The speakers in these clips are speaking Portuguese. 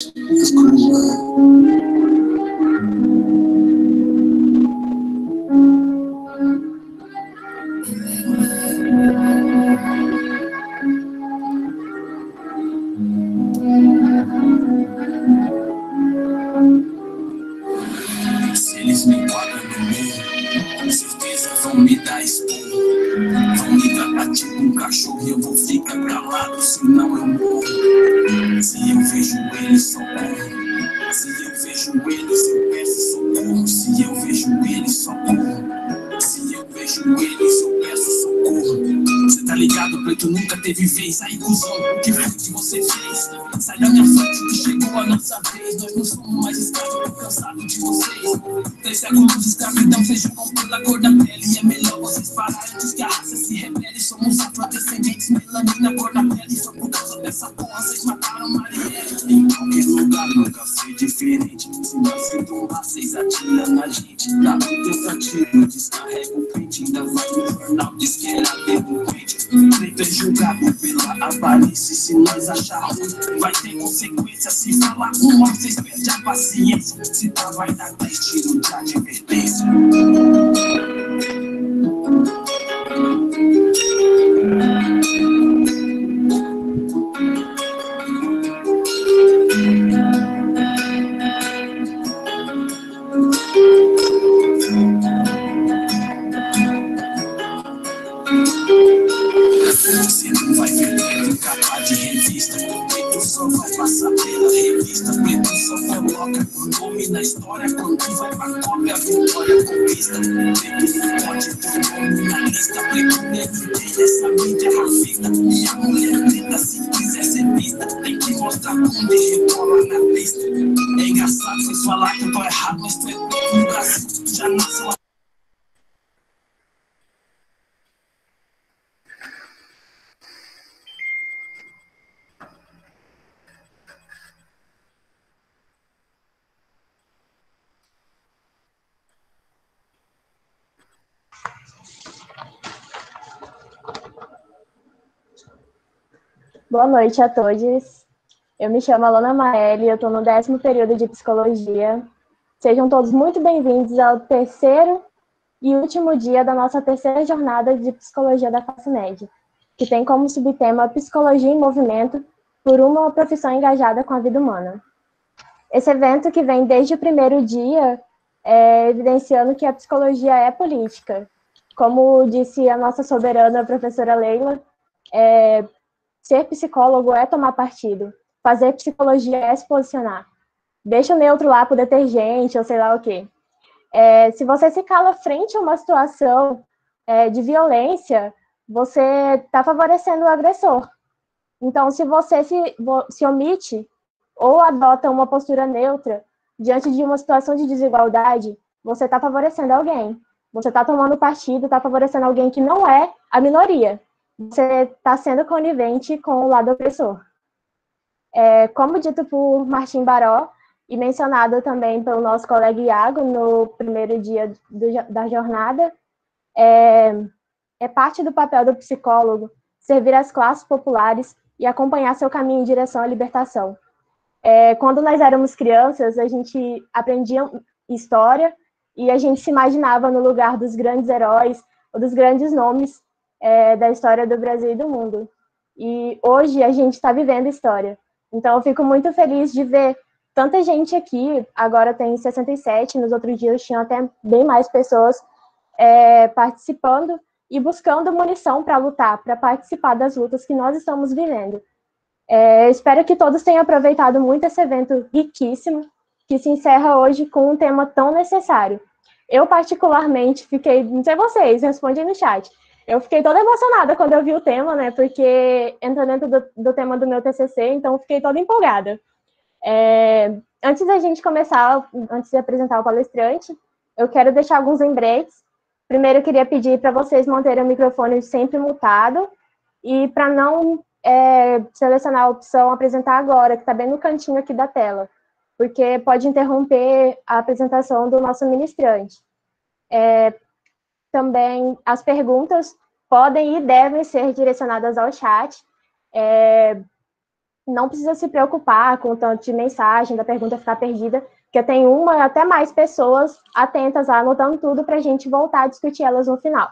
Se eles me enquadram no mundo, com certeza vão me dar esporro. Vão me tratar tipo um cachorro e eu vou ficar calado, senão eu morro. Se eu vejo eles, socorro. Se eu vejo eles, eu peço socorro. Se eu vejo eles, socorro. Se eu vejo eles, eu peço socorro. Cê tá ligado, preto nunca teve vez. Aí, cuzão, o que foi que você fez? Sai da minha frente que chegou a nossa vez. Nós não somos mais escravos, tô cansado de vocês. 3 séculos de escravidão, vocês julgam pela cor da pele. E é melhor vocês pararem antes que a raça se rebele. Somos afrodescendentes, melanina, cor da pele. Foi por causa dessa porra, vocês mataram Marielle. Em qualquer lugar nunca foi diferente. Se nós se tombar, vocês atiram na gente. Dá um tentativo, descarrega o pente. Ainda vai no jornal, diz que era delinquente. Preto é julgado pela aparência. Se nós achar ruim, vai ter consequência. Se falar uma, vocês perdem a paciência. Se tá, vai dar 10 tiros de advertência. Você não vai ver preto em capa de revista. Preto só vai passar pela revista. Preto só coloca o nome na história. Quando vai pra cópia, a vitória conquista. Preto não pode ter nome na lista. Preto nem ninguém nessa mídia racista. E a mulher preta, se quiser ser vista, tem que mostrar como ele rebola na pista. É engraçado vocês falar que eu tô errado, mas tu é preto no Brasil. Tu já nasceu. Boa noite a todos. Eu me chamo Alana Maeli, eu estou no 10º período de Psicologia. Sejam todos muito bem-vindos ao terceiro e último dia da nossa terceira jornada de Psicologia da FACENED, que tem como subtema Psicologia em Movimento por uma profissão engajada com a vida humana. Esse evento, que vem desde o primeiro dia, evidenciando que a psicologia é política. Como disse a nossa soberana professora Leila, ser psicólogo é tomar partido. Fazer psicologia é se posicionar. Deixa o neutro lá pro detergente, ou sei lá o quê. Se você se cala frente a uma situação de violência, você está favorecendo o agressor. Então, se você se omite ou adota uma postura neutra diante de uma situação de desigualdade, você está favorecendo alguém. Você está tomando partido, está favorecendo alguém que não é a minoria. Você está sendo conivente com o lado opressor. Como dito por Martim Baró, e mencionado também pelo nosso colega Iago no primeiro dia da jornada, é parte do papel do psicólogo servir as classes populares e acompanhar seu caminho em direção à libertação. Quando nós éramos crianças, a gente aprendia história e a gente se imaginava no lugar dos grandes heróis ou dos grandes nomes da história do Brasil e do mundo. E hoje a gente está vivendo história. Então eu fico muito feliz de ver tanta gente aqui. Agora tem 67, nos outros dias tinham até bem mais pessoas participando e buscando munição para lutar, para participar das lutas que nós estamos vivendo. Espero que todos tenham aproveitado muito esse evento riquíssimo, que se encerra hoje com um tema tão necessário. Eu, particularmente, fiquei, não sei vocês, respondem no chat, eu fiquei toda emocionada quando eu vi o tema, né, porque entra dentro do tema do meu TCC, então eu fiquei toda empolgada. Antes da gente começar, antes de apresentar o palestrante, eu quero deixar alguns lembretes. Primeiro, eu queria pedir para vocês manterem o microfone sempre mutado e para não selecionar a opção apresentar agora, que está bem no cantinho aqui da tela, porque pode interromper a apresentação do nosso ministrante. Também as perguntas podem e devem ser direcionadas ao chat, não precisa se preocupar com o tanto de mensagem, da pergunta ficar perdida, porque tem uma até mais pessoas atentas lá, anotando tudo para a gente voltar a discutir elas no final.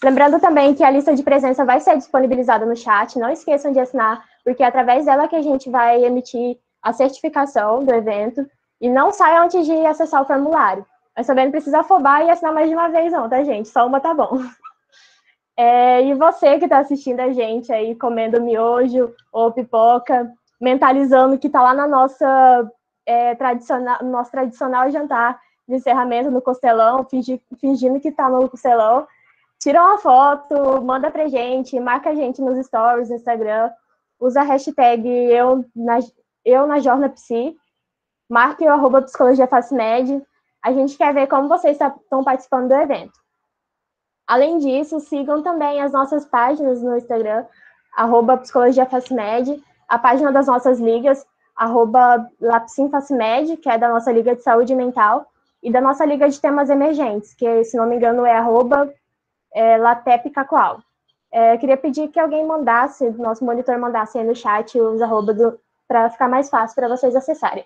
Lembrando também que a lista de presença vai ser disponibilizada no chat, não esqueçam de assinar, porque é através dela que a gente vai emitir a certificação do evento, e não sai antes de acessar o formulário. Mas também não precisa afobar e assinar mais de uma vez não, tá, gente? Só uma tá bom. E você que está assistindo a gente aí, comendo miojo ou pipoca, mentalizando que está lá na nossa nosso tradicional jantar de encerramento no Costelão, fingindo que está no Costelão, tira uma foto, manda pra gente, marca a gente nos stories, no Instagram, usa a hashtag eu na JornaPsi, marque o @psicologiafacmed. A gente quer ver como vocês estão participando do evento. Além disso, sigam também as nossas páginas no Instagram, @psicologiafacmed, a página das nossas ligas, @lapsimfacmed, que é da nossa Liga de Saúde Mental, e da nossa Liga de Temas Emergentes, que, se não me engano, é @latepcacoal. Queria pedir que alguém mandasse, nosso monitor mandasse aí no chat os arrobas para ficar mais fácil para vocês acessarem.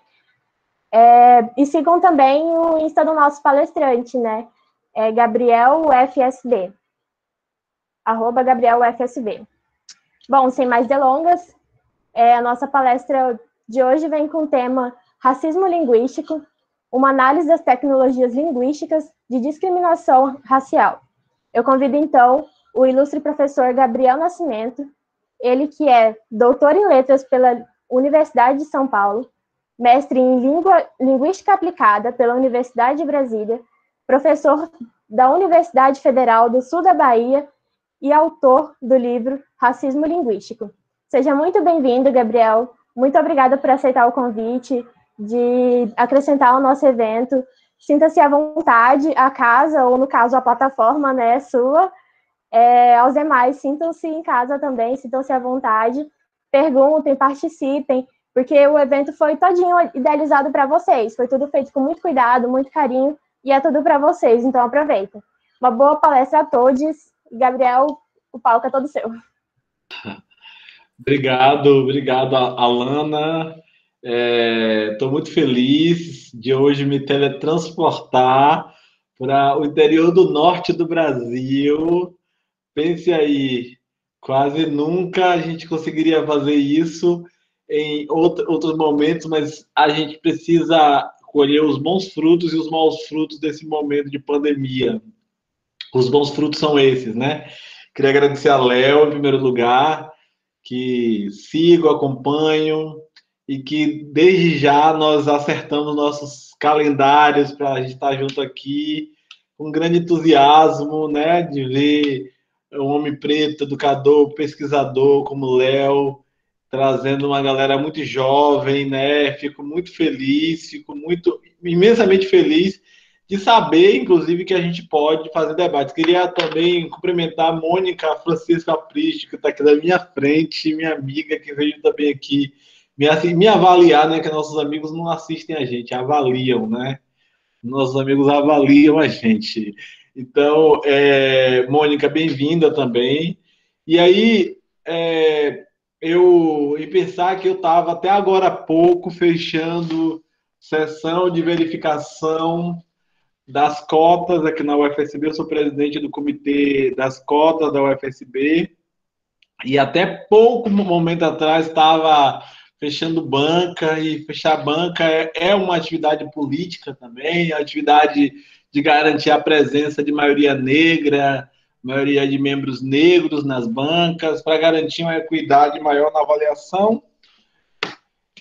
E sigam também o Insta do nosso palestrante, né? GabrielUFSB. @GabrielUFSB. Bom, sem mais delongas, a nossa palestra de hoje vem com o tema Racismo Linguístico, uma análise das tecnologias linguísticas de discriminação racial. Eu convido, então, o ilustre professor Gabriel Nascimento, ele que é doutor em letras pela Universidade de São Paulo, mestre em Linguística Aplicada pela Universidade de Brasília, professor da Universidade Federal do Sul da Bahia e autor do livro Racismo Linguístico. Seja muito bem-vindo, Gabriel. Muito obrigada por aceitar o convite de acrescentar ao nosso evento. Sinta-se à vontade, a casa, ou no caso a plataforma, né, sua. Aos demais, sintam-se em casa também, sintam-se à vontade, perguntem, participem, porque o evento foi todinho idealizado para vocês, foi tudo feito com muito cuidado, muito carinho, e é tudo para vocês, então aproveita. Uma boa palestra a todos. Gabriel, o palco é todo seu. Obrigado, Alana. Estou muito feliz de hoje me teletransportar para o interior do norte do Brasil. Pense aí, quase nunca a gente conseguiria fazer isso em outros momentos, mas a gente precisa colher os bons frutos e os maus frutos desse momento de pandemia. Os bons frutos são esses, né? Queria agradecer a Léo, em primeiro lugar, que sigo, acompanho e que desde já nós acertamos nossos calendários para a gente estar junto aqui, com um grande entusiasmo, né, de ver um homem preto, educador, pesquisador como o Léo, trazendo uma galera muito jovem, né? Fico muito feliz, imensamente feliz de saber, inclusive, que a gente pode fazer debates. Queria também cumprimentar a Mônica Francisca Pristo, que está aqui na minha frente, minha amiga, que veio também aqui me avaliar, né? Que nossos amigos não assistem a gente, avaliam, né? Nossos amigos avaliam a gente. Então, Mônica, bem-vinda também. E aí, e pensar que eu estava até agora há pouco fechando sessão de verificação das cotas aqui na UFSB, eu sou presidente do comitê das cotas da UFSB, e até pouco momento atrás estava fechando banca, e fechar banca é uma atividade política também, é uma atividade de garantir a presença de maioria negra, maioria de membros negros nas bancas, para garantir uma equidade maior na avaliação,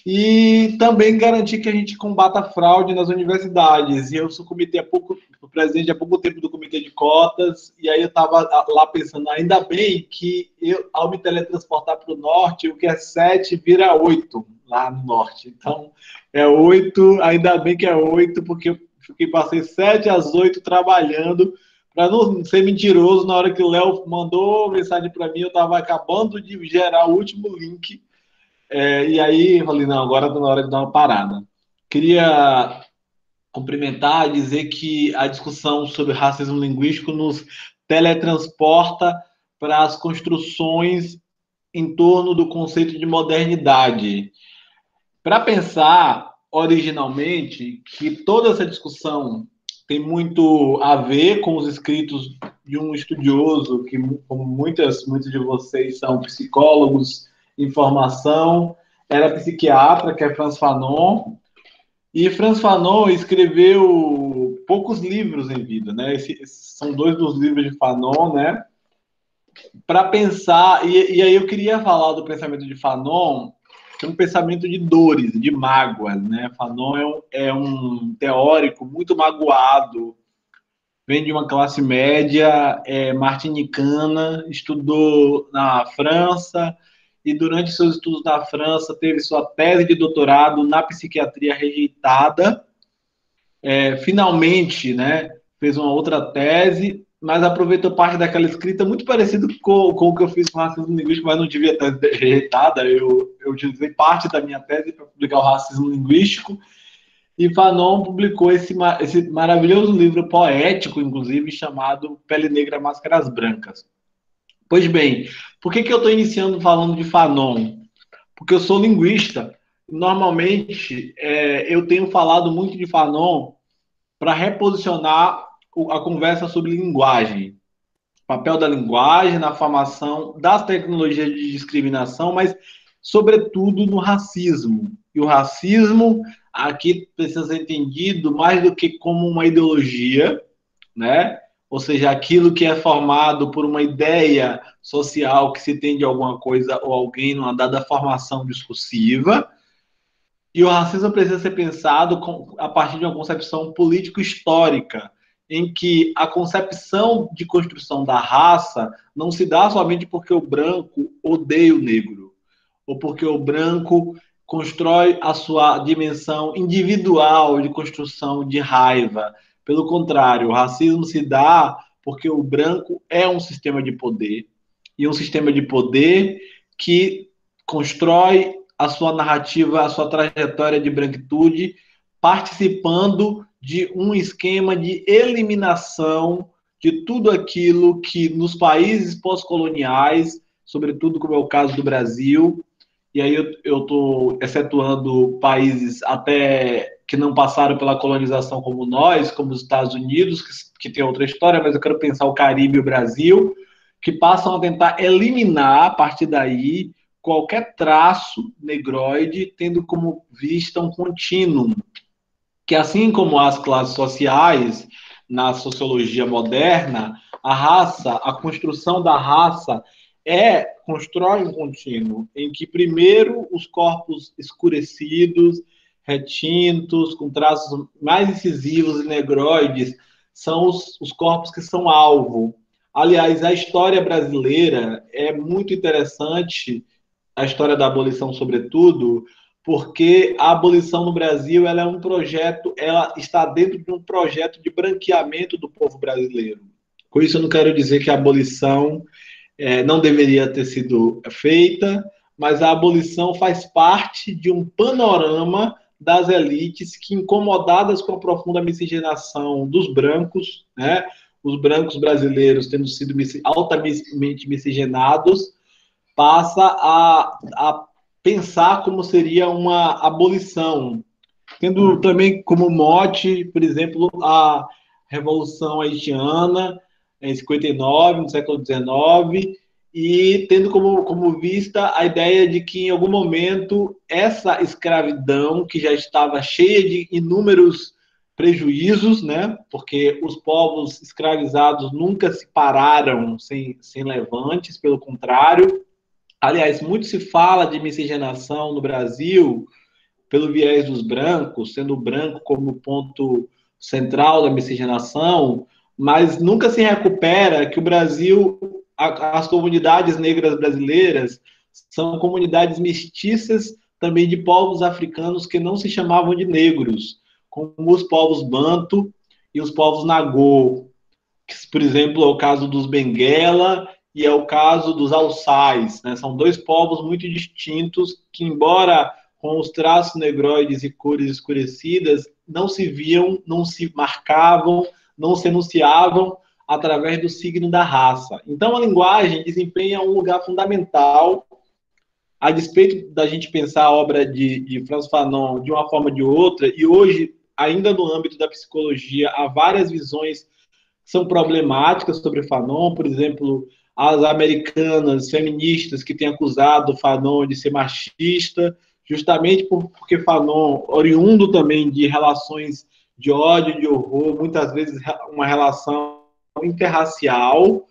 e também garantir que a gente combata a fraude nas universidades. E eu sou presidente há pouco tempo do comitê de cotas, e aí eu estava lá pensando, ainda bem que ao me teletransportar para o norte, o que é 7 vira 8 lá no norte. Então, é 8, ainda bem que é 8, porque eu passei 7 às 8 trabalhando, para não ser mentiroso. Na hora que o Léo mandou mensagem para mim, eu estava acabando de gerar o último link. E aí eu falei, não, agora está na hora de dar uma parada. Queria cumprimentar e dizer que a discussão sobre racismo linguístico nos teletransporta para as construções em torno do conceito de modernidade. Para pensar originalmente que toda essa discussão tem muito a ver com os escritos de um estudioso que, como muitos de vocês são psicólogos em formação, era psiquiatra, que é Frantz Fanon, e Frantz Fanon escreveu poucos livros em vida, né? Esses são dois dos livros de Fanon, né? Para pensar, e aí eu queria falar do pensamento de Fanon, que é um pensamento de dores, de mágoas, né? Fanon é um teórico muito magoado, vem de uma classe média martinicana, estudou na França, e durante seus estudos na França teve sua tese de doutorado na psiquiatria rejeitada. Finalmente, né, fez uma outra tese, mas aproveitou parte daquela escrita muito parecido com o que eu fiz com racismo linguístico, mas não tive a tese rejeitada. Eu utilizei parte da minha tese para publicar o racismo linguístico, e Fanon publicou esse maravilhoso livro poético, inclusive, chamado Pele Negra, Máscaras Brancas. Pois bem, por que eu estou iniciando falando de Fanon? Porque eu sou linguista. Normalmente, eu tenho falado muito de Fanon para reposicionar a conversa sobre linguagem. O papel da linguagem na formação das tecnologias de discriminação, mas, sobretudo, no racismo. E o racismo, aqui, precisa ser entendido mais do que como uma ideologia, né? Ou seja, aquilo que é formado por uma ideia social que se tem de alguma coisa ou alguém numa dada formação discursiva. E o racismo precisa ser pensado a partir de uma concepção político-histórica, em que a concepção de construção da raça não se dá somente porque o branco odeia o negro, ou porque o branco constrói a sua dimensão individual de construção de raiva. Pelo contrário, o racismo se dá porque o branco é um sistema de poder, e um sistema de poder que constrói a sua narrativa, a sua trajetória de branquitude, participando de um esquema de eliminação de tudo aquilo que nos países pós-coloniais, sobretudo como é o caso do Brasil, e aí eu estou excetuando países até que não passaram pela colonização como nós, como os Estados Unidos, que tem outra história, mas eu quero pensar o Caribe e o Brasil, que passam a tentar eliminar, a partir daí, qualquer traço negroide, tendo como vista um contínuo, que assim como as classes sociais, na sociologia moderna, a raça, a construção da raça constrói um contínuo, em que primeiro os corpos escurecidos, retintos, com traços mais incisivos e negroides, são os corpos que são alvo. Aliás, a história brasileira é muito interessante, a história da abolição, sobretudo, porque a abolição no Brasil ela é um projeto, ela está dentro de um projeto de branqueamento do povo brasileiro. Com isso, eu não quero dizer que a abolição não deveria ter sido feita, mas a abolição faz parte de um panorama das elites que, incomodadas com a profunda miscigenação dos brancos, né, os brancos brasileiros tendo sido altamente miscigenados, passa a pensar como seria uma abolição, tendo também como mote, por exemplo, a Revolução Haitiana, em 59, no século XIX, e tendo como vista a ideia de que, em algum momento, essa escravidão, que já estava cheia de inúmeros prejuízos, né? Porque os povos escravizados nunca se pararam sem levantes, pelo contrário. Aliás, muito se fala de miscigenação no Brasil pelo viés dos brancos, sendo o branco como ponto central da miscigenação, mas nunca se recupera que o Brasil, as comunidades negras brasileiras, são comunidades mestiças também de povos africanos que não se chamavam de negros, como os povos Banto e os povos Nagô, que, por exemplo, é o caso dos Benguela e é o caso dos Alçais, né? São dois povos muito distintos que, embora com os traços negroides e cores escurecidas, não se viam, não se marcavam, não se enunciavam através do signo da raça. Então, a linguagem desempenha um lugar fundamental a despeito da gente pensar a obra de Frantz Fanon de uma forma ou de outra, e hoje, ainda no âmbito da psicologia, há várias visões que são problemáticas sobre Fanon, por exemplo, as americanas feministas que têm acusado Fanon de ser machista, justamente porque Fanon, oriundo também de relações de ódio, de horror, muitas vezes uma relação interracial,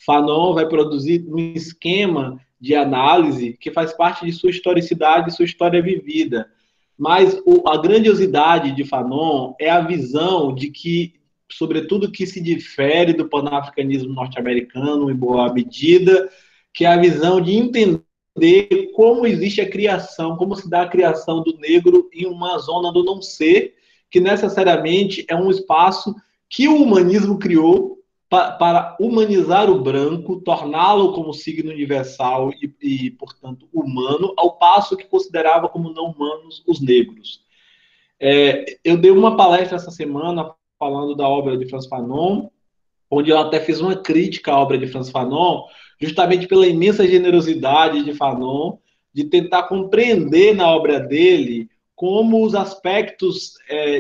Fanon vai produzir um esquema de análise que faz parte de sua historicidade, sua história vivida. Mas a grandiosidade de Fanon é a visão de que, sobretudo, que se difere do panafricanismo norte-americano, em boa medida, que é a visão de entender como existe a criação, como se dá a criação do negro em uma zona do não ser, que necessariamente é um espaço que o humanismo criou para humanizar o branco, torná-lo como signo universal e, portanto, humano, ao passo que considerava como não humanos os negros. Eu dei uma palestra essa semana falando da obra de Frantz Fanon, onde eu até fiz uma crítica à obra de Frantz Fanon, justamente pela imensa generosidade de Fanon, de tentar compreender na obra dele como os aspectos,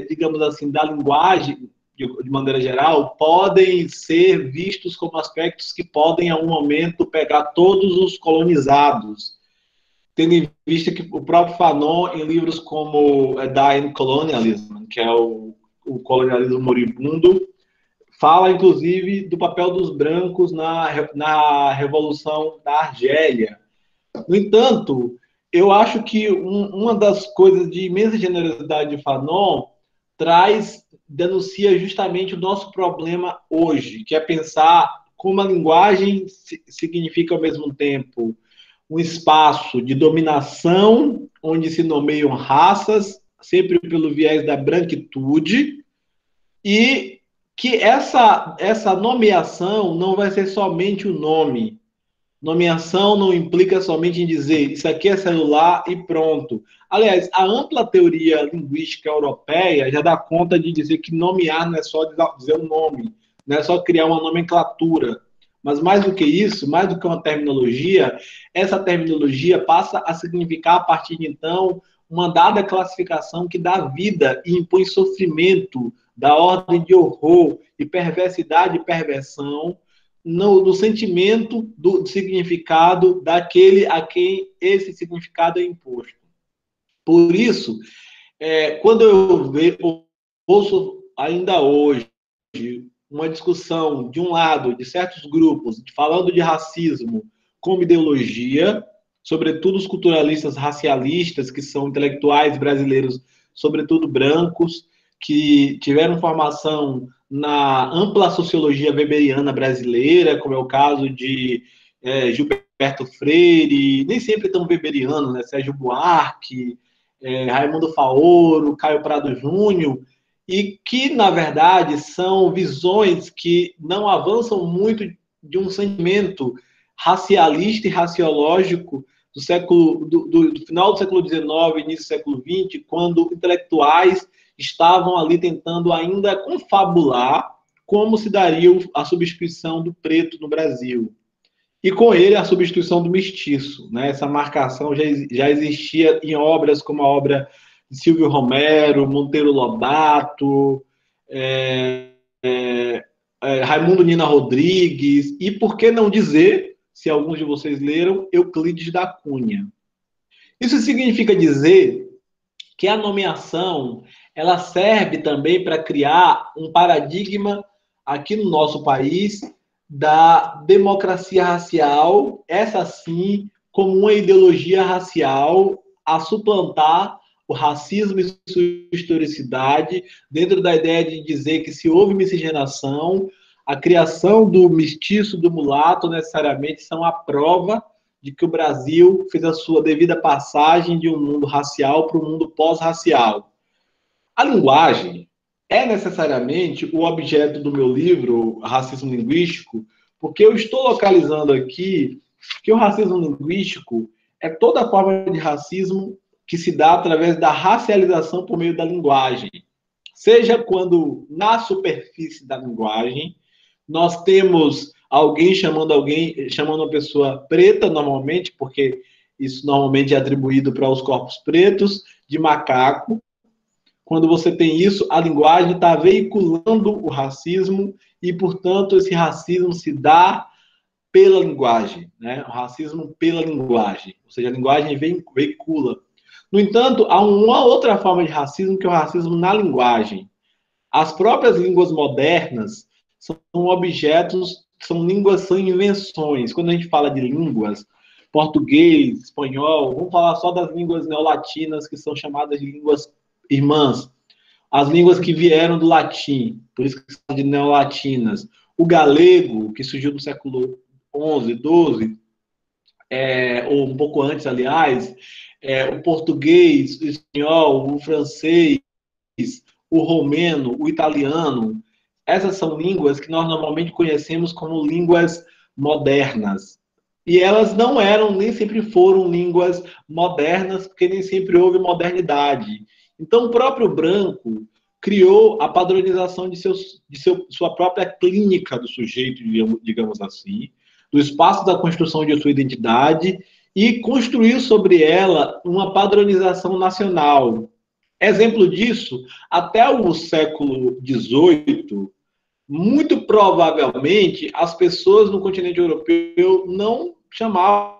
digamos assim, da linguagem, de maneira geral, podem ser vistos como aspectos que podem, a um momento, pegar todos os colonizados, tendo em vista que o próprio Fanon, em livros como Dying Colonialism, que é o colonialismo moribundo, fala, inclusive, do papel dos brancos na Revolução da Argélia. No entanto, eu acho que uma das coisas de imensa generosidade de Fanon denuncia justamente o nosso problema hoje, que é pensar como a linguagem significa, ao mesmo tempo, um espaço de dominação, onde se nomeiam raças, sempre pelo viés da branquitude, e que essa nomeação não vai ser somente o nome. Nomeação não implica somente em dizer isso aqui é celular e pronto. Aliás, a ampla teoria linguística europeia já dá conta de dizer que nomear não é só dizer o nome, não é só criar uma nomenclatura. Mas mais do que isso, mais do que uma terminologia, essa terminologia passa a significar, a partir de então, uma dada classificação que dá vida e impõe sofrimento da ordem de horror e perversidade e perversão no sentimento do significado daquele a quem esse significado é imposto. Por isso, quando eu ouço ainda hoje uma discussão, de um lado, de certos grupos, falando de racismo como ideologia, sobretudo os culturalistas racialistas, que são intelectuais brasileiros, sobretudo brancos, que tiveram formação na ampla sociologia weberiana brasileira, como é o caso de Gilberto Freire, nem sempre tão weberiano, né? Sérgio Buarque, Raimundo Faoro, Caio Prado Júnior, e que, na verdade, são visões que não avançam muito de um sentimento racialista e raciológico do final do século XIX, início do século XX, quando intelectuais estavam ali tentando ainda confabular como se daria a substituição do preto no Brasil. E com ele a substituição do mestiço. Né? Essa marcação já existia em obras como a obra de Silvio Romero, Monteiro Lobato, Raimundo Nina Rodrigues, e por que não dizer, se alguns de vocês leram, Euclides da Cunha. Isso significa dizer que a nomeação ela serve também para criar um paradigma aqui no nosso país da democracia racial, essa sim, como uma ideologia racial a suplantar o racismo e sua historicidade, dentro da ideia de dizer que se houve miscigenação, a criação do mestiço, do mulato, necessariamente são a prova de que o Brasil fez a sua devida passagem de um mundo racial para um mundo pós-racial. A linguagem é necessariamente o objeto do meu livro, Racismo Linguístico, porque eu estou localizando aqui que o racismo linguístico é toda forma de racismo que se dá através da racialização por meio da linguagem. Seja quando, na superfície da linguagem, nós temos alguém chamando uma pessoa preta, normalmente, porque isso normalmente é atribuído para os corpos pretos, de macaco. Quando você tem isso, a linguagem está veiculando o racismo e, portanto, esse racismo se dá pela linguagem, né? O racismo pela linguagem, ou seja, a linguagem veicula. No entanto, há uma outra forma de racismo, que é o racismo na linguagem. As próprias línguas modernas são objetos, são línguas, são invenções. Quando a gente fala de línguas, português, espanhol, vamos falar só das línguas neolatinas, que são chamadas de línguas irmãs. As línguas que vieram do latim, por isso que são de neolatinas. O galego, que surgiu no século XI, XII, ou um pouco antes, aliás, o português, o espanhol, o francês, o romeno, o italiano, essas são línguas que nós normalmente conhecemos como línguas modernas. E elas não eram, nem sempre foram línguas modernas, porque nem sempre houve modernidade. Então, o próprio branco criou a padronização de sua própria clínica do sujeito, digamos assim, do espaço da construção de sua identidade e construiu sobre ela uma padronização nacional. Exemplo disso, até o século XVIII, muito provavelmente as pessoas no continente europeu não chamavam.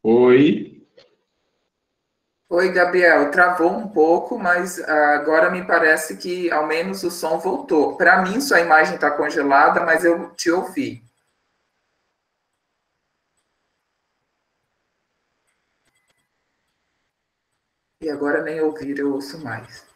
Oi. Oi, Gabriel. Travou um pouco, mas agora me parece que ao menos o som voltou. Para mim, sua imagem está congelada, mas eu te ouvi. E agora nem ouvir eu ouço mais.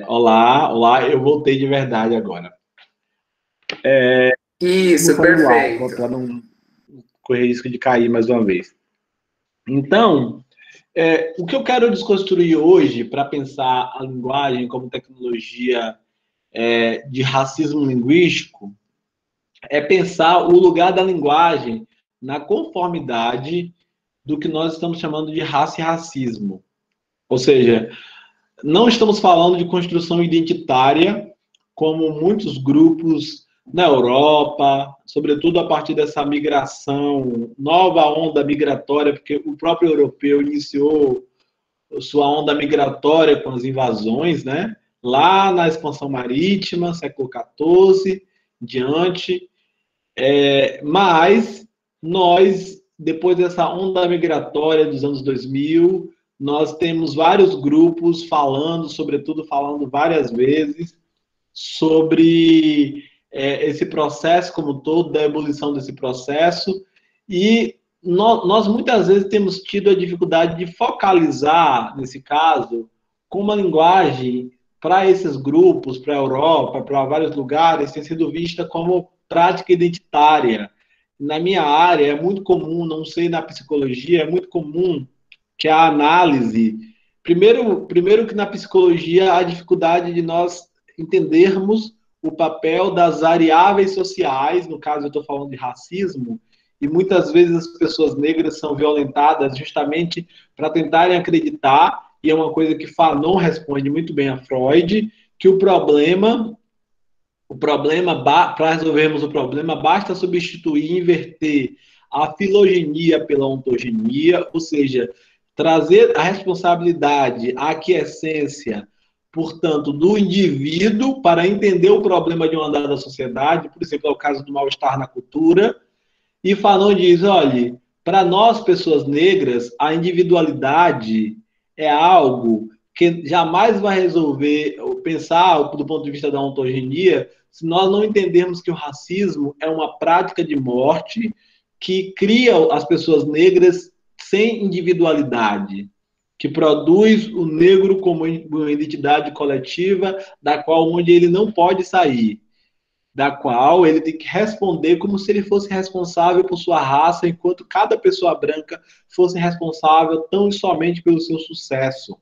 Olá, olá, eu voltei de verdade agora. Isso, perfeito. Para não correr risco de cair mais uma vez. Então, o que eu quero desconstruir hoje para pensar a linguagem como tecnologia de racismo linguístico é pensar o lugar da linguagem na conformidade do que nós estamos chamando de raça e racismo. Ou seja, não estamos falando de construção identitária, como muitos grupos na Europa, sobretudo a partir dessa migração, nova onda migratória, porque o próprio europeu iniciou sua onda migratória com as invasões, né? Lá na expansão marítima, século XIV, diante. Mas nós, depois dessa onda migratória dos anos 2000, nós temos vários grupos falando, sobretudo falando várias vezes, sobre esse processo como um todo, da ebulição desse processo, e nós muitas vezes temos tido a dificuldade de focalizar, nesse caso, com uma linguagem para esses grupos, para a Europa, para vários lugares, tem sido vista como prática identitária. Na minha área é muito comum, não sei na psicologia, é muito comum que a análise... Primeiro que na psicologia há dificuldade de nós entendermos o papel das variáveis sociais, no caso eu estou falando de racismo, e muitas vezes as pessoas negras são violentadas justamente para tentarem acreditar, e é uma coisa que Fanon responde muito bem a Freud, que o problema para resolvermos o problema, basta substituir e inverter a filogenia pela ontogenia, ou seja, trazer a responsabilidade, a aquiescência, portanto, do indivíduo para entender o problema de uma dada sociedade, por exemplo, é o caso do mal-estar na cultura, e Fanon diz, olha, para nós, pessoas negras, a individualidade é algo que jamais vai resolver, pensar do ponto de vista da ontogenia, se nós não entendermos que o racismo é uma prática de morte que cria as pessoas negras sem individualidade, que produz o negro como uma identidade coletiva da qual onde ele não pode sair, da qual ele tem que responder como se ele fosse responsável por sua raça, enquanto cada pessoa branca fosse responsável tão e somente pelo seu sucesso.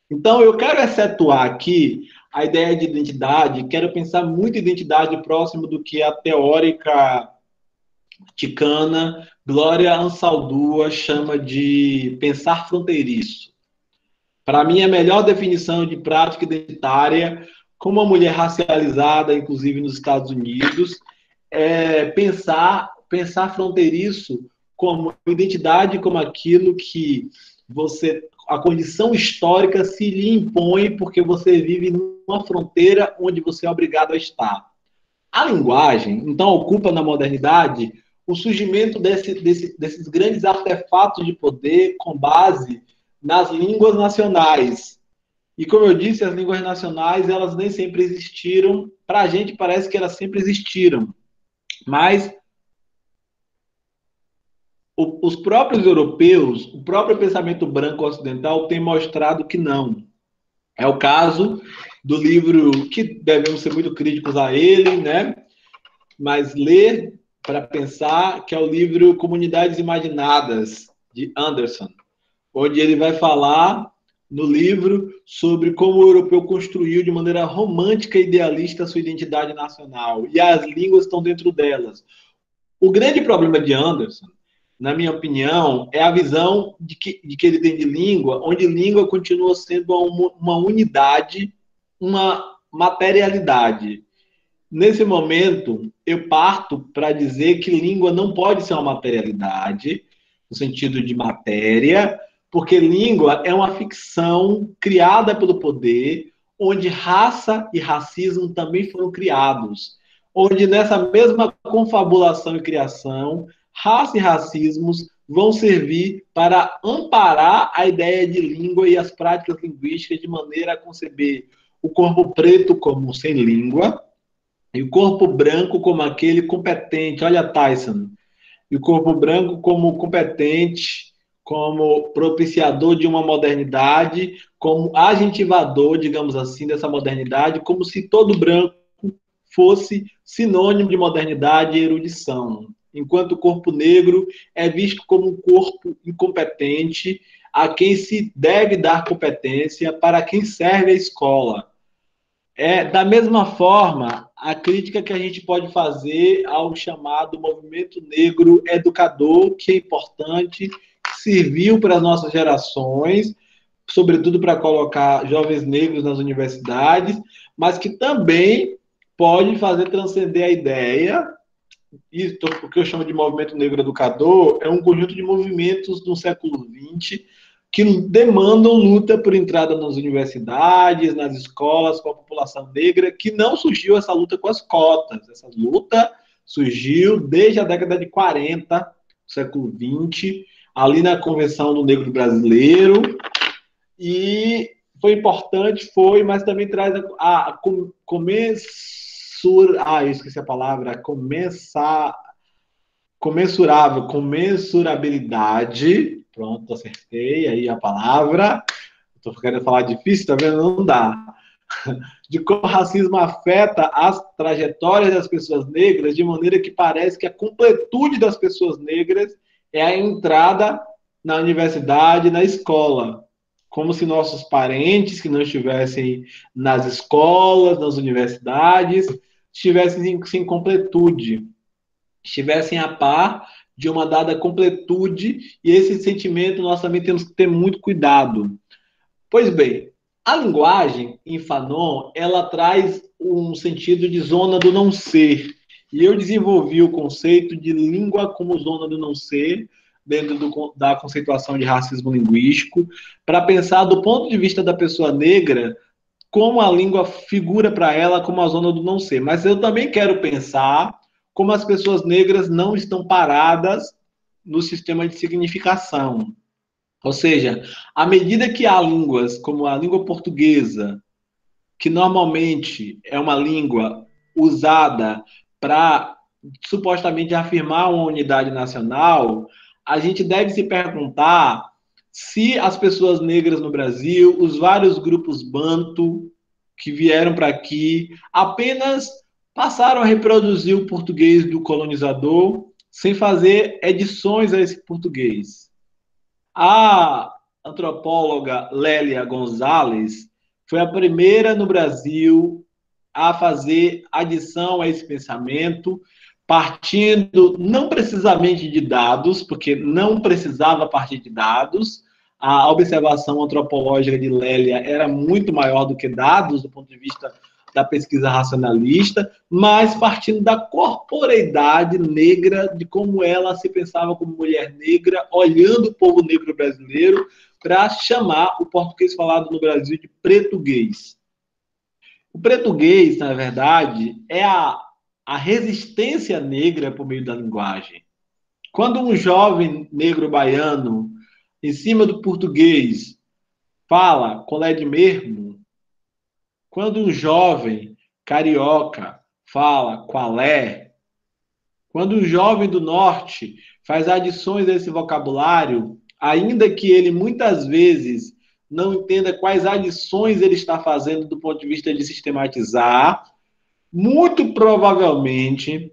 Então, eu quero excetuar aqui a ideia de identidade, quero pensar muito em identidade próximo do que a teórica ticana Glória Ansaldúa chama de pensar fronteiriço. Para mim, a melhor definição de prática identitária, como uma mulher racializada, inclusive nos Estados Unidos, é pensar fronteiriço como identidade, como aquilo que a condição histórica se lhe impõe porque você vive numa fronteira onde você é obrigado a estar. A linguagem, então, ocupa na modernidade o surgimento desses grandes artefatos de poder com base nas línguas nacionais. E, como eu disse, as línguas nacionais, elas nem sempre existiram. Para a gente, parece que elas sempre existiram. Mas os próprios europeus, o próprio pensamento branco ocidental tem mostrado que não. É o caso do livro, que devemos ser muito críticos a ele, né? Mas ler para pensar, que é o livro Comunidades Imaginadas, de Anderson, onde ele vai falar no livro sobre como o europeu construiu de maneira romântica e idealista a sua identidade nacional, e as línguas estão dentro delas. O grande problema de Anderson, na minha opinião, é a visão de que ele tem de língua, onde língua continua sendo uma unidade, uma materialidade. Nesse momento, eu parto para dizer que língua não pode ser uma materialidade, no sentido de matéria, porque língua é uma ficção criada pelo poder, onde raça e racismo também foram criados, onde nessa mesma confabulação e criação, raça e racismos vão servir para amparar a ideia de língua e as práticas linguísticas de maneira a conceber o corpo preto como sem língua e o corpo branco como aquele competente. Olha, Tyson, e o corpo branco como competente, como propiciador de uma modernidade, como agentivador, digamos assim, dessa modernidade, como se todo branco fosse sinônimo de modernidade e erudição, enquanto o corpo negro é visto como um corpo incompetente, a quem se deve dar competência, para quem serve a escola. Da mesma forma, a crítica que a gente pode fazer ao chamado movimento negro educador, que é importante, que serviu para as nossas gerações, sobretudo para colocar jovens negros nas universidades, mas que também pode fazer transcender a ideia, e o que eu chamo de movimento negro educador, é um conjunto de movimentos no século XX que demandam luta por entrada nas universidades, nas escolas, com a população negra, que não surgiu essa luta com as cotas. Essa luta surgiu desde a década de 40, do século XX, ali na Convenção do Negro Brasileiro, e foi importante, mas também traz eu esqueci a palavra, comensurabilidade. Pronto, acertei aí a palavra. Estou querendo falar difícil, tá vendo? Não dá. De como o racismo afeta as trajetórias das pessoas negras, de maneira que parece que a completude das pessoas negras é a entrada na universidade, na escola. Como se nossos parentes, que não estivessem nas escolas, nas universidades, estivessem sem completude, estivessem a par de uma dada completude, e esse sentimento nós também temos que ter muito cuidado. Pois bem, a linguagem em Fanon, ela traz um sentido de zona do não ser, e eu desenvolvi o conceito de língua como zona do não ser, dentro da conceituação de racismo linguístico, para pensar do ponto de vista da pessoa negra, como a língua figura para ela como a zona do não ser. Mas eu também quero pensar como as pessoas negras não estão paradas no sistema de significação. Ou seja, à medida que há línguas, como a língua portuguesa, que normalmente é uma língua usada para supostamente afirmar uma unidade nacional, a gente deve se perguntar se as pessoas negras no Brasil, os vários grupos banto que vieram para aqui, apenas passaram a reproduzir o português do colonizador sem fazer edições a esse português. A antropóloga Lélia Gonzalez foi a primeira no Brasil a fazer adição a esse pensamento, partindo não precisamente de dados, porque não precisava partir de dados, a observação antropológica de Lélia era muito maior do que dados, do ponto de vista da pesquisa racionalista, mas partindo da corporeidade negra, de como ela se pensava como mulher negra, olhando o povo negro brasileiro, para chamar o português falado no Brasil de pretuguês. O pretuguês, na verdade, é a resistência negra por meio da linguagem. Quando um jovem negro baiano, em cima do português, fala colé de mesmo, quando um jovem carioca fala qualé, quando um jovem do norte faz adições a esse vocabulário, ainda que ele muitas vezes não entenda quais adições ele está fazendo do ponto de vista de sistematizar, muito provavelmente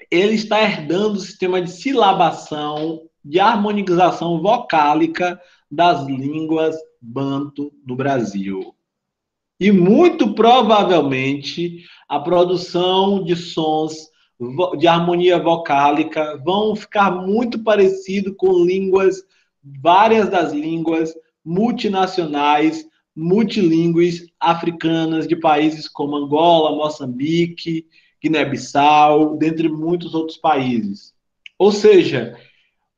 ele está herdando o sistema de silabação, de harmonização vocálica das línguas banto no Brasil. E muito provavelmente a produção de sons de harmonia vocálica vão ficar muito parecido com línguas, várias das línguas multinacionais, multilingües africanas de países como Angola, Moçambique, Guiné-Bissau, dentre muitos outros países. Ou seja,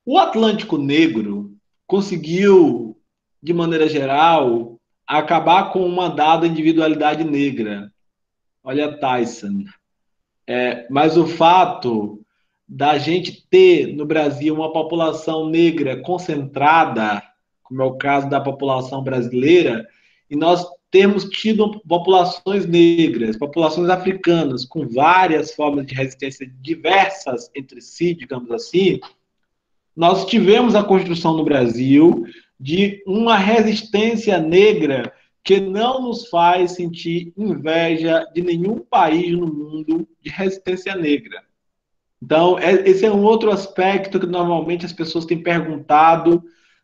o Atlântico Negro conseguiu, de maneira geral, acabar com uma dada individualidade negra. Olha Tyson. Mas o fato da gente ter no Brasil uma população negra concentrada, como é o caso da população brasileira, e nós temos tido populações negras, populações africanas, com várias formas de resistência diversas entre si, digamos assim, nós tivemos a construção no Brasil de uma resistência negra que não nos faz sentir inveja de nenhum país no mundo de resistência negra. Então, esse é um outro aspecto que normalmente as pessoas têm perguntado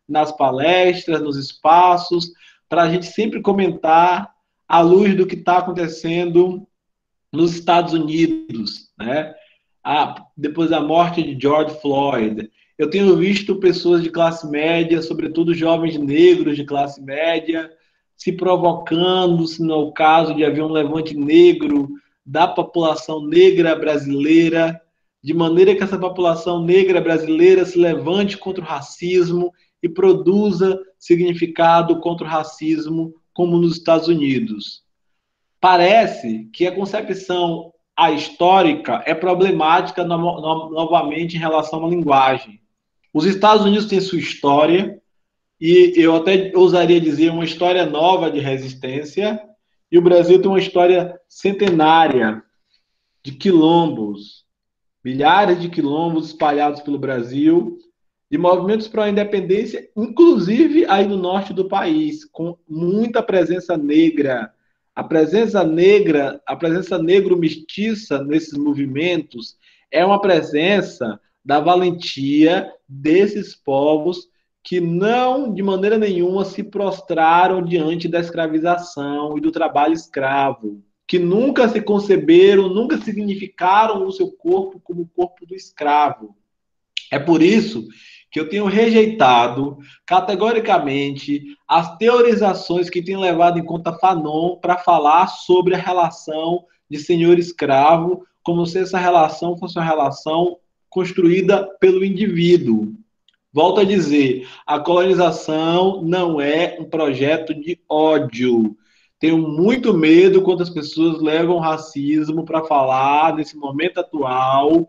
nas palestras, nos espaços, para a gente sempre comentar à luz do que está acontecendo nos Estados Unidos, né? Depois da morte de George Floyd. Eu tenho visto pessoas de classe média, sobretudo jovens negros de classe média, se provocando, se não é o caso de haver um levante negro da população negra brasileira, de maneira que essa população negra brasileira se levante contra o racismo e produza significado contra o racismo, como nos Estados Unidos. Parece que a concepção histórica é problemática novamente em relação à linguagem. Os Estados Unidos têm sua história, e eu até ousaria dizer uma história nova de resistência, e o Brasil tem uma história centenária de quilombos, milhares de quilombos espalhados pelo Brasil, de movimentos para a independência, inclusive aí no norte do país, com muita presença negra. A presença negro-mestiça nesses movimentos é uma presença da valentia desses povos que não, de maneira nenhuma, se prostraram diante da escravização e do trabalho escravo, que nunca se conceberam, nunca significaram o seu corpo como o corpo do escravo. É por isso que eu tenho rejeitado categoricamente as teorizações que têm levado em conta Fanon para falar sobre a relação de senhor-escravo, como se essa relação fosse uma relação construída pelo indivíduo. Volto a dizer, a colonização não é um projeto de ódio. Tenho muito medo quando as pessoas levam o racismo para falar, nesse momento atual,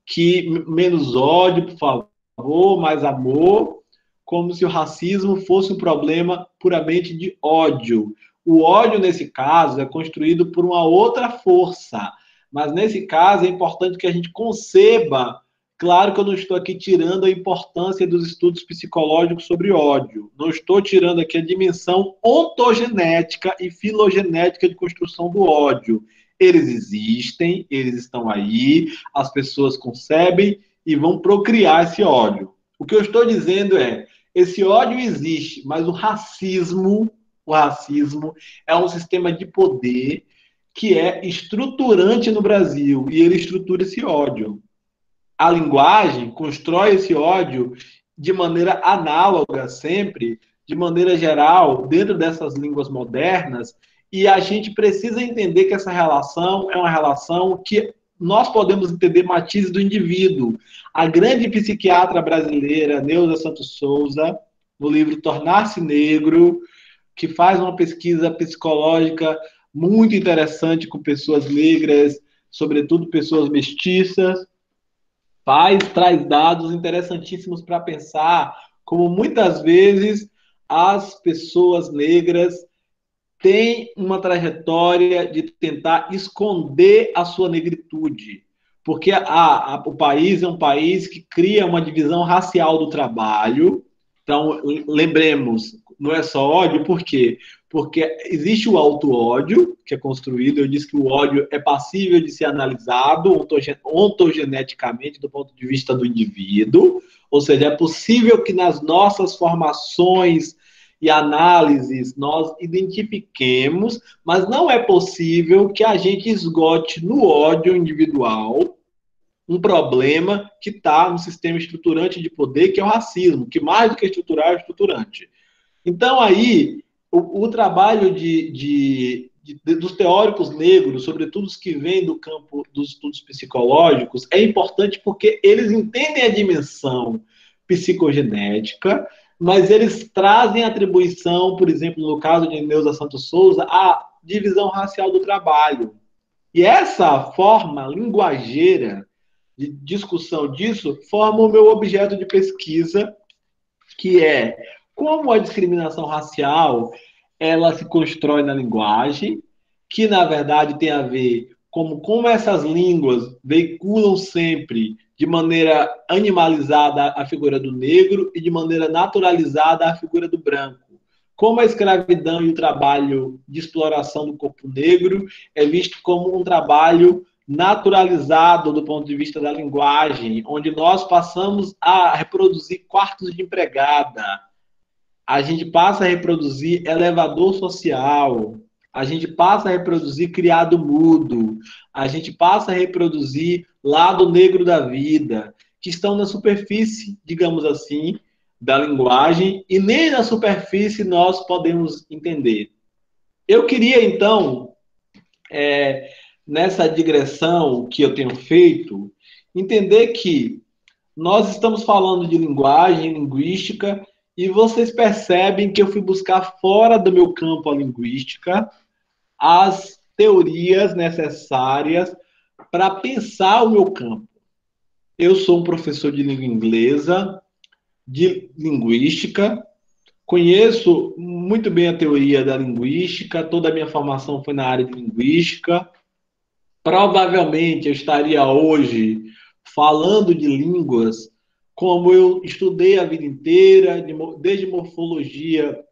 que menos ódio, por favor, mais amor, como se o racismo fosse um problema puramente de ódio. O ódio, nesse caso, é construído por uma outra força, mas nesse caso é importante que a gente conceba. Claro que eu não estou aqui tirando a importância dos estudos psicológicos sobre ódio. Não estou tirando aqui a dimensão ontogenética e filogenética de construção do ódio. Eles existem, eles estão aí, as pessoas concebem e vão procriar esse ódio. O que eu estou dizendo é, esse ódio existe, mas o racismo é um sistema de poder que é estruturante no Brasil e ele estrutura esse ódio. A linguagem constrói esse ódio de maneira análoga sempre, de maneira geral, dentro dessas línguas modernas, e a gente precisa entender que essa relação é uma relação que nós podemos entender matizes do indivíduo. A grande psiquiatra brasileira, Neuza Santos Souza, no livro Tornar-se Negro, que faz uma pesquisa psicológica muito interessante com pessoas negras, sobretudo pessoas mestiças, traz dados interessantíssimos para pensar como muitas vezes as pessoas negras têm uma trajetória de tentar esconder a sua negritude. Porque o país é um país que cria uma divisão racial do trabalho. Então, lembremos, não é só ódio, por quê? Porque existe o auto-ódio, que é construído, eu disse que o ódio é passível de ser analisado ontogeneticamente do ponto de vista do indivíduo, ou seja, é possível que nas nossas formações e análises nós identifiquemos, mas não é possível que a gente esgote no ódio individual um problema que está no sistema estruturante de poder, que é o racismo, que mais do que estrutural é estruturante. Então, aí, o trabalho dos teóricos negros, sobretudo os que vêm do campo dos estudos psicológicos, é importante porque eles entendem a dimensão psicogenética, mas eles trazem atribuição, por exemplo, no caso de Neuza Santos Souza, à divisão racial do trabalho. E essa forma linguageira de discussão disso forma o meu objeto de pesquisa, que é como a discriminação racial ela se constrói na linguagem, que na verdade tem a ver como essas línguas veiculam sempre de maneira animalizada a figura do negro e de maneira naturalizada a figura do branco. Como a escravidão e o trabalho de exploração do corpo negro é visto como um trabalho naturalizado do ponto de vista da linguagem, onde nós passamos a reproduzir quartos de empregada, a gente passa a reproduzir elevador social, a gente passa a reproduzir criado mudo, a gente passa a reproduzir lado negro da vida, que estão na superfície, digamos assim, da linguagem, e nem na superfície nós podemos entender. Eu queria, então, nessa digressão que eu tenho feito, entender que nós estamos falando de linguagem, linguística, e vocês percebem que eu fui buscar fora do meu campo a linguística as teorias necessárias para pensar o meu campo. Eu sou um professor de língua inglesa, de linguística, conheço muito bem a teoria da linguística, toda a minha formação foi na área de linguística. Provavelmente eu estaria hoje falando de línguas como eu estudei a vida inteira, desde morfologia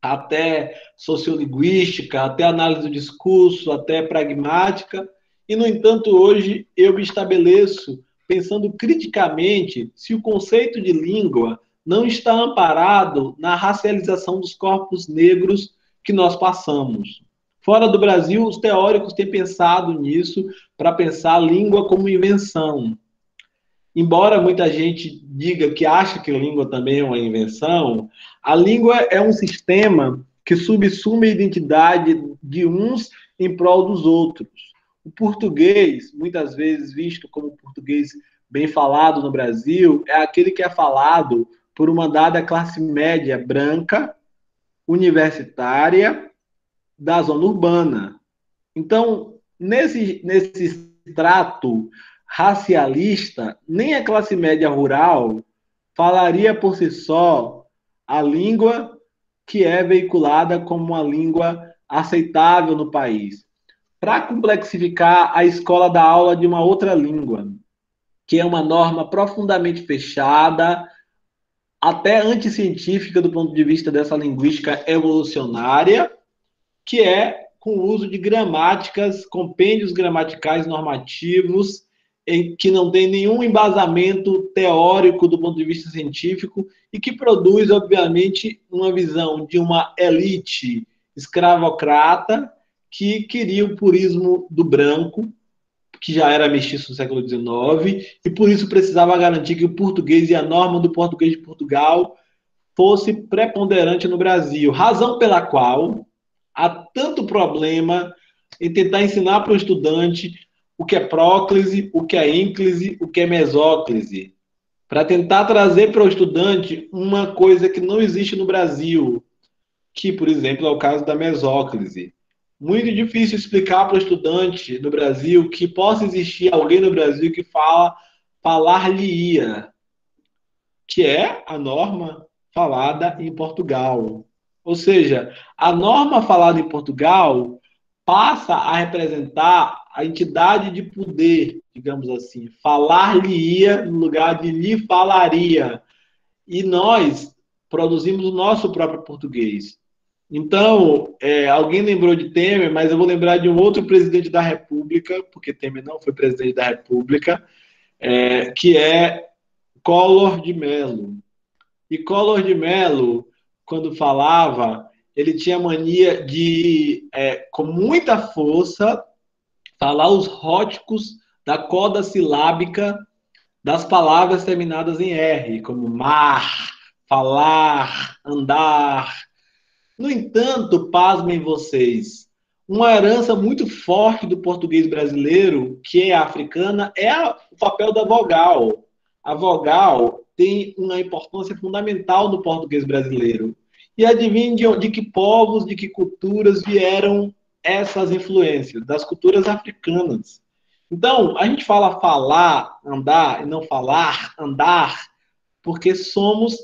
até sociolinguística, até análise do discurso, até pragmática, e, no entanto, hoje eu me estabeleço pensando criticamente se o conceito de língua não está amparado na racialização dos corpos negros que nós passamos. Fora do Brasil, os teóricos têm pensado nisso para pensar a língua como invenção. embora muita gente diga que acha que a língua também é uma invenção, a língua é um sistema que subsume a identidade de uns em prol dos outros. O português, muitas vezes visto como português bem falado no Brasil, é aquele que é falado por uma dada classe média branca, universitária, da zona urbana. Então, nesse trato racialista, nem a classe média rural falaria por si só a língua que é veiculada como uma língua aceitável no país. Para complexificar, a escola dá aula de uma outra língua, que é uma norma profundamente fechada, até anticientífica do ponto de vista dessa linguística evolucionária, que é com o uso de gramáticas, compêndios gramaticais normativos, em que não tem nenhum embasamento teórico do ponto de vista científico e que produz, obviamente, uma visão de uma elite escravocrata que queria o purismo do branco, que já era mestiço no século XIX, e por isso precisava garantir que o português e a norma do português de Portugal fosse preponderante no Brasil, razão pela qual há tanto problema em tentar ensinar para o estudante o que é próclise, o que é ínclise, o que é mesóclise, para tentar trazer para o estudante uma coisa que não existe no Brasil, que, por exemplo, é o caso da mesóclise. Muito difícil explicar para o estudante no Brasil que possa existir alguém no Brasil que fala falar-lhe-ia, que é a norma falada em Portugal. Ou seja, a norma falada em Portugal passa a representar a entidade de poder, digamos assim. Falar-lhe-ia no lugar de lhe falaria. E nós produzimos o nosso próprio português. Então, alguém lembrou de Temer, mas eu vou lembrar de um outro presidente da República, porque Temer não foi presidente da República, que é Collor de Mello. E Collor de Mello, quando falava, ele tinha mania de, com muita força, falar os róticos da coda silábica das palavras terminadas em R, como mar, falar, andar. No entanto, pasmem vocês, uma herança muito forte do português brasileiro, que é africana, é o papel da vogal. A vogal tem uma importância fundamental no português brasileiro. E adivinhe de que povos, de que culturas vieram essas influências? Das culturas africanas. Então, a gente fala falar, andar, e não falar, andar, porque somos,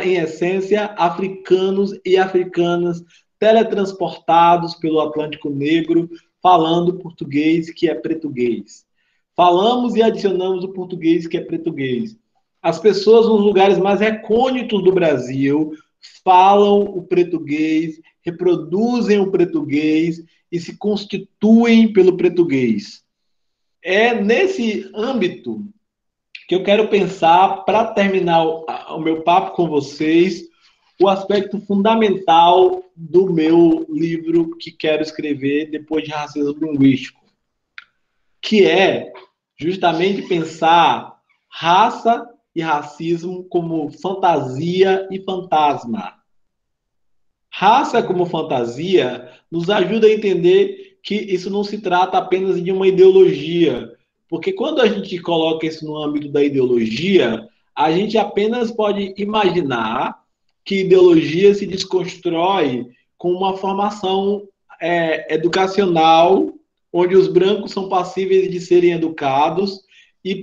em essência, africanos e africanas teletransportados pelo Atlântico Negro, falando português que é português. Falamos e adicionamos o português que é português. As pessoas nos lugares mais recônditos do Brasil falam o português, reproduzem o português e se constituem pelo português. É nesse âmbito que eu quero pensar, para terminar o meu papo com vocês, o aspecto fundamental do meu livro que quero escrever depois de racismo linguístico, que é justamente pensar raça e racismo como fantasia e fantasma. Raça como fantasia nos ajuda a entender que isso não se trata apenas de uma ideologia, porque quando a gente coloca isso no âmbito da ideologia, a gente apenas pode imaginar que ideologia se desconstrói com uma formação educacional, onde os brancos são passíveis de serem educados e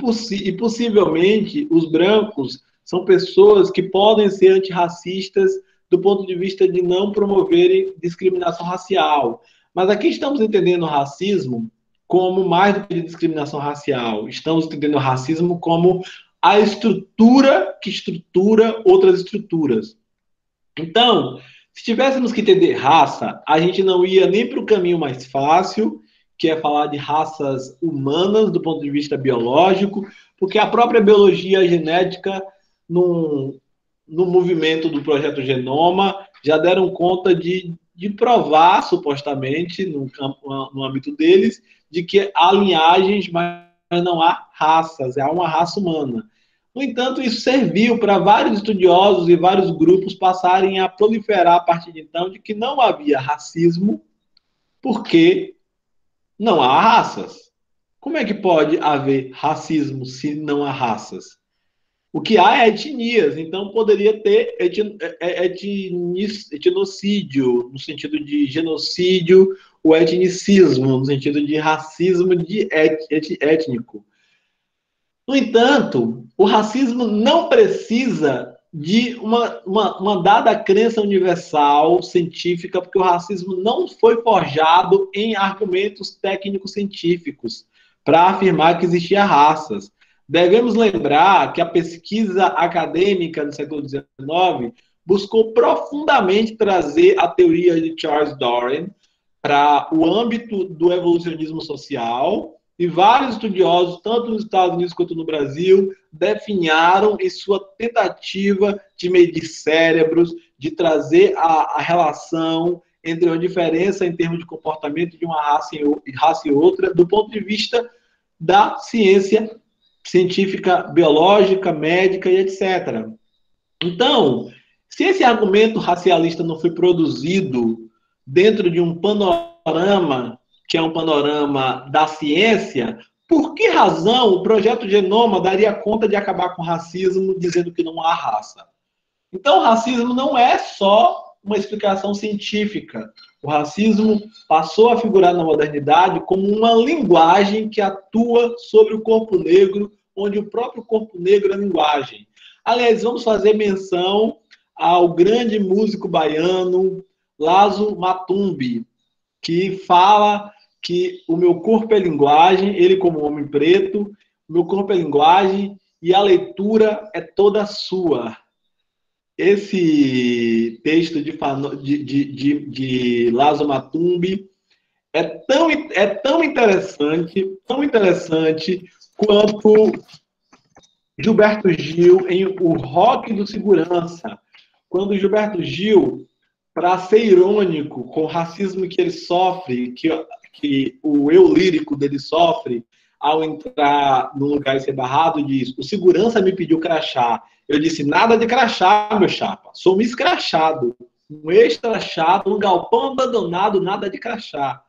possivelmente os brancos são pessoas que podem ser antirracistas do ponto de vista de não promoverem discriminação racial. Mas aqui estamos entendendo o racismo como mais do que discriminação racial. Estamos entendendo o racismo como a estrutura que estrutura outras estruturas. Então, se tivéssemos que entender raça, a gente não ia nem para o caminho mais fácil, que é falar de raças humanas do ponto de vista biológico, porque a própria biologia e a genética, no movimento do Projeto Genoma, já deram conta de provar, supostamente, no âmbito deles, de que há linhagens mais não há raças, há uma raça humana. No entanto, isso serviu para vários estudiosos e vários grupos passarem a proliferar a partir de então de que não havia racismo porque não há raças. Como é que pode haver racismo se não há raças? O que há é etnias, então poderia ter etnocídio, no sentido de genocídio, o etnicismo, no sentido de racismo étnico. No entanto, o racismo não precisa de uma dada crença universal científica, porque o racismo não foi forjado em argumentos técnicos científicos para afirmar que existia raças. Devemos lembrar que a pesquisa acadêmica do século XIX buscou profundamente trazer a teoria de Charles Darwin para o âmbito do evolucionismo social, e vários estudiosos, tanto nos Estados Unidos quanto no Brasil, definharam em sua tentativa de medir cérebros, de trazer a relação entre a diferença em termos de comportamento de uma raça e outra, do ponto de vista da ciência científica, biológica, médica e etc. Então, se esse argumento racialista não foi produzido dentro de um panorama, que é um panorama da ciência, por que razão o projeto Genoma daria conta de acabar com o racismo dizendo que não há raça? Então, o racismo não é só uma explicação científica. O racismo passou a figurar na modernidade como uma linguagem que atua sobre o corpo negro, onde o próprio corpo negro é linguagem. Aliás, vamos fazer menção ao grande músico baiano Lazo Matumbi, que fala que o meu corpo é linguagem, ele como homem preto, o meu corpo é linguagem e a leitura é toda sua. Esse texto de Lazo Matumbi é tão interessante quanto Gilberto Gil em O Rock do Segurança. Quando Gilberto Gil, para ser irônico com o racismo que ele sofre, que o eu lírico dele sofre, ao entrar num lugar e ser barrado, diz: o segurança me pediu crachá. Eu disse: nada de crachá, meu chapa. Sou um escrachado, um ex-crachado, um galpão abandonado, nada de crachá.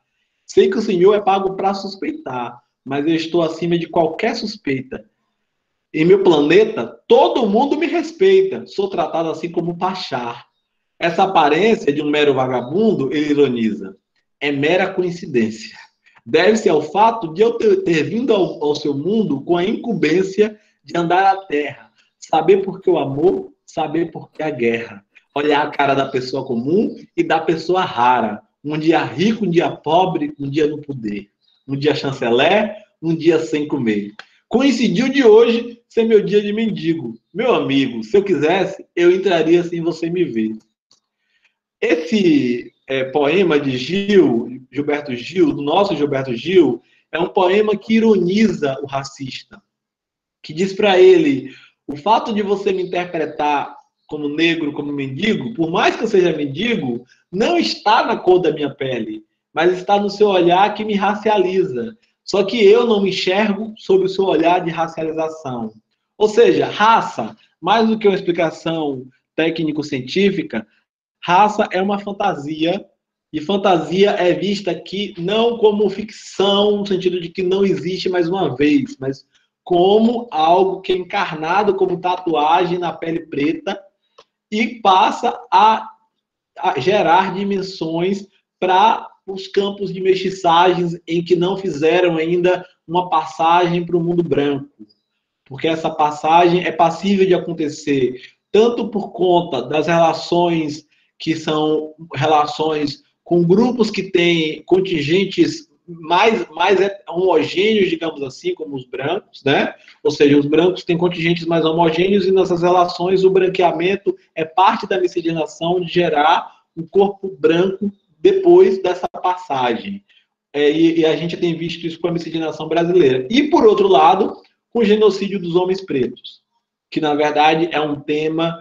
Sei que o senhor é pago para suspeitar, mas eu estou acima de qualquer suspeita. Em meu planeta, todo mundo me respeita. Sou tratado assim como pachá. Essa aparência de um mero vagabundo, ele ironiza, é mera coincidência. Deve-se ao fato de eu ter vindo ao seu mundo com a incumbência de andar a terra, saber por que o amor, saber por que a guerra, olhar a cara da pessoa comum e da pessoa rara, um dia rico, um dia pobre, um dia no poder, um dia chanceler, um dia sem comer. Coincidiu de hoje ser meu dia de mendigo. Meu amigo, se eu quisesse, eu entraria sem você me ver. Esse poema de Gilberto Gil, do nosso Gilberto Gil, é um poema que ironiza o racista, que diz para ele: o fato de você me interpretar como negro, como mendigo, por mais que eu seja mendigo, não está na cor da minha pele, mas está no seu olhar que me racializa. Só que eu não me enxergo sob o seu olhar de racialização. Ou seja, raça, mais do que uma explicação técnico-científica, raça é uma fantasia, e fantasia é vista aqui não como ficção, no sentido de que não existe mais uma vez, mas como algo que é encarnado como tatuagem na pele preta e passa a gerar dimensões para os campos de mestiçagens em que não fizeram ainda uma passagem para o mundo branco. Porque essa passagem é passível de acontecer tanto por conta das relações que são relações com grupos que têm contingentes mais homogêneos, digamos assim, como os brancos, né? Ou seja, os brancos têm contingentes mais homogêneos e nessas relações o branqueamento é parte da miscigenação de gerar um corpo branco depois dessa passagem. E a gente tem visto isso com a miscigenação brasileira. E, por outro lado, com o genocídio dos homens pretos, que, na verdade, é um tema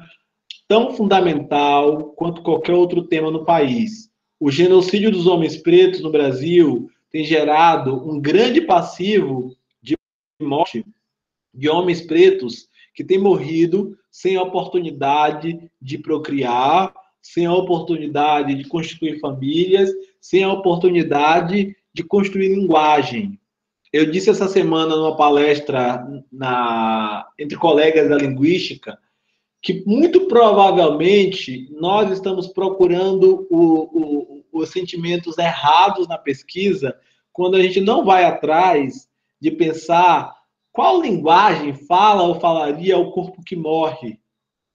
tão fundamental quanto qualquer outro tema no país. O genocídio dos homens pretos no Brasil tem gerado um grande passivo morte de homens pretos que têm morrido sem a oportunidade de procriar, sem a oportunidade de constituir famílias, sem a oportunidade de construir linguagem. Eu disse essa semana numa palestra entre colegas da linguística que muito provavelmente nós estamos procurando os sentimentos errados na pesquisa quando a gente não vai atrás de pensar qual linguagem fala ou falaria o corpo que morre,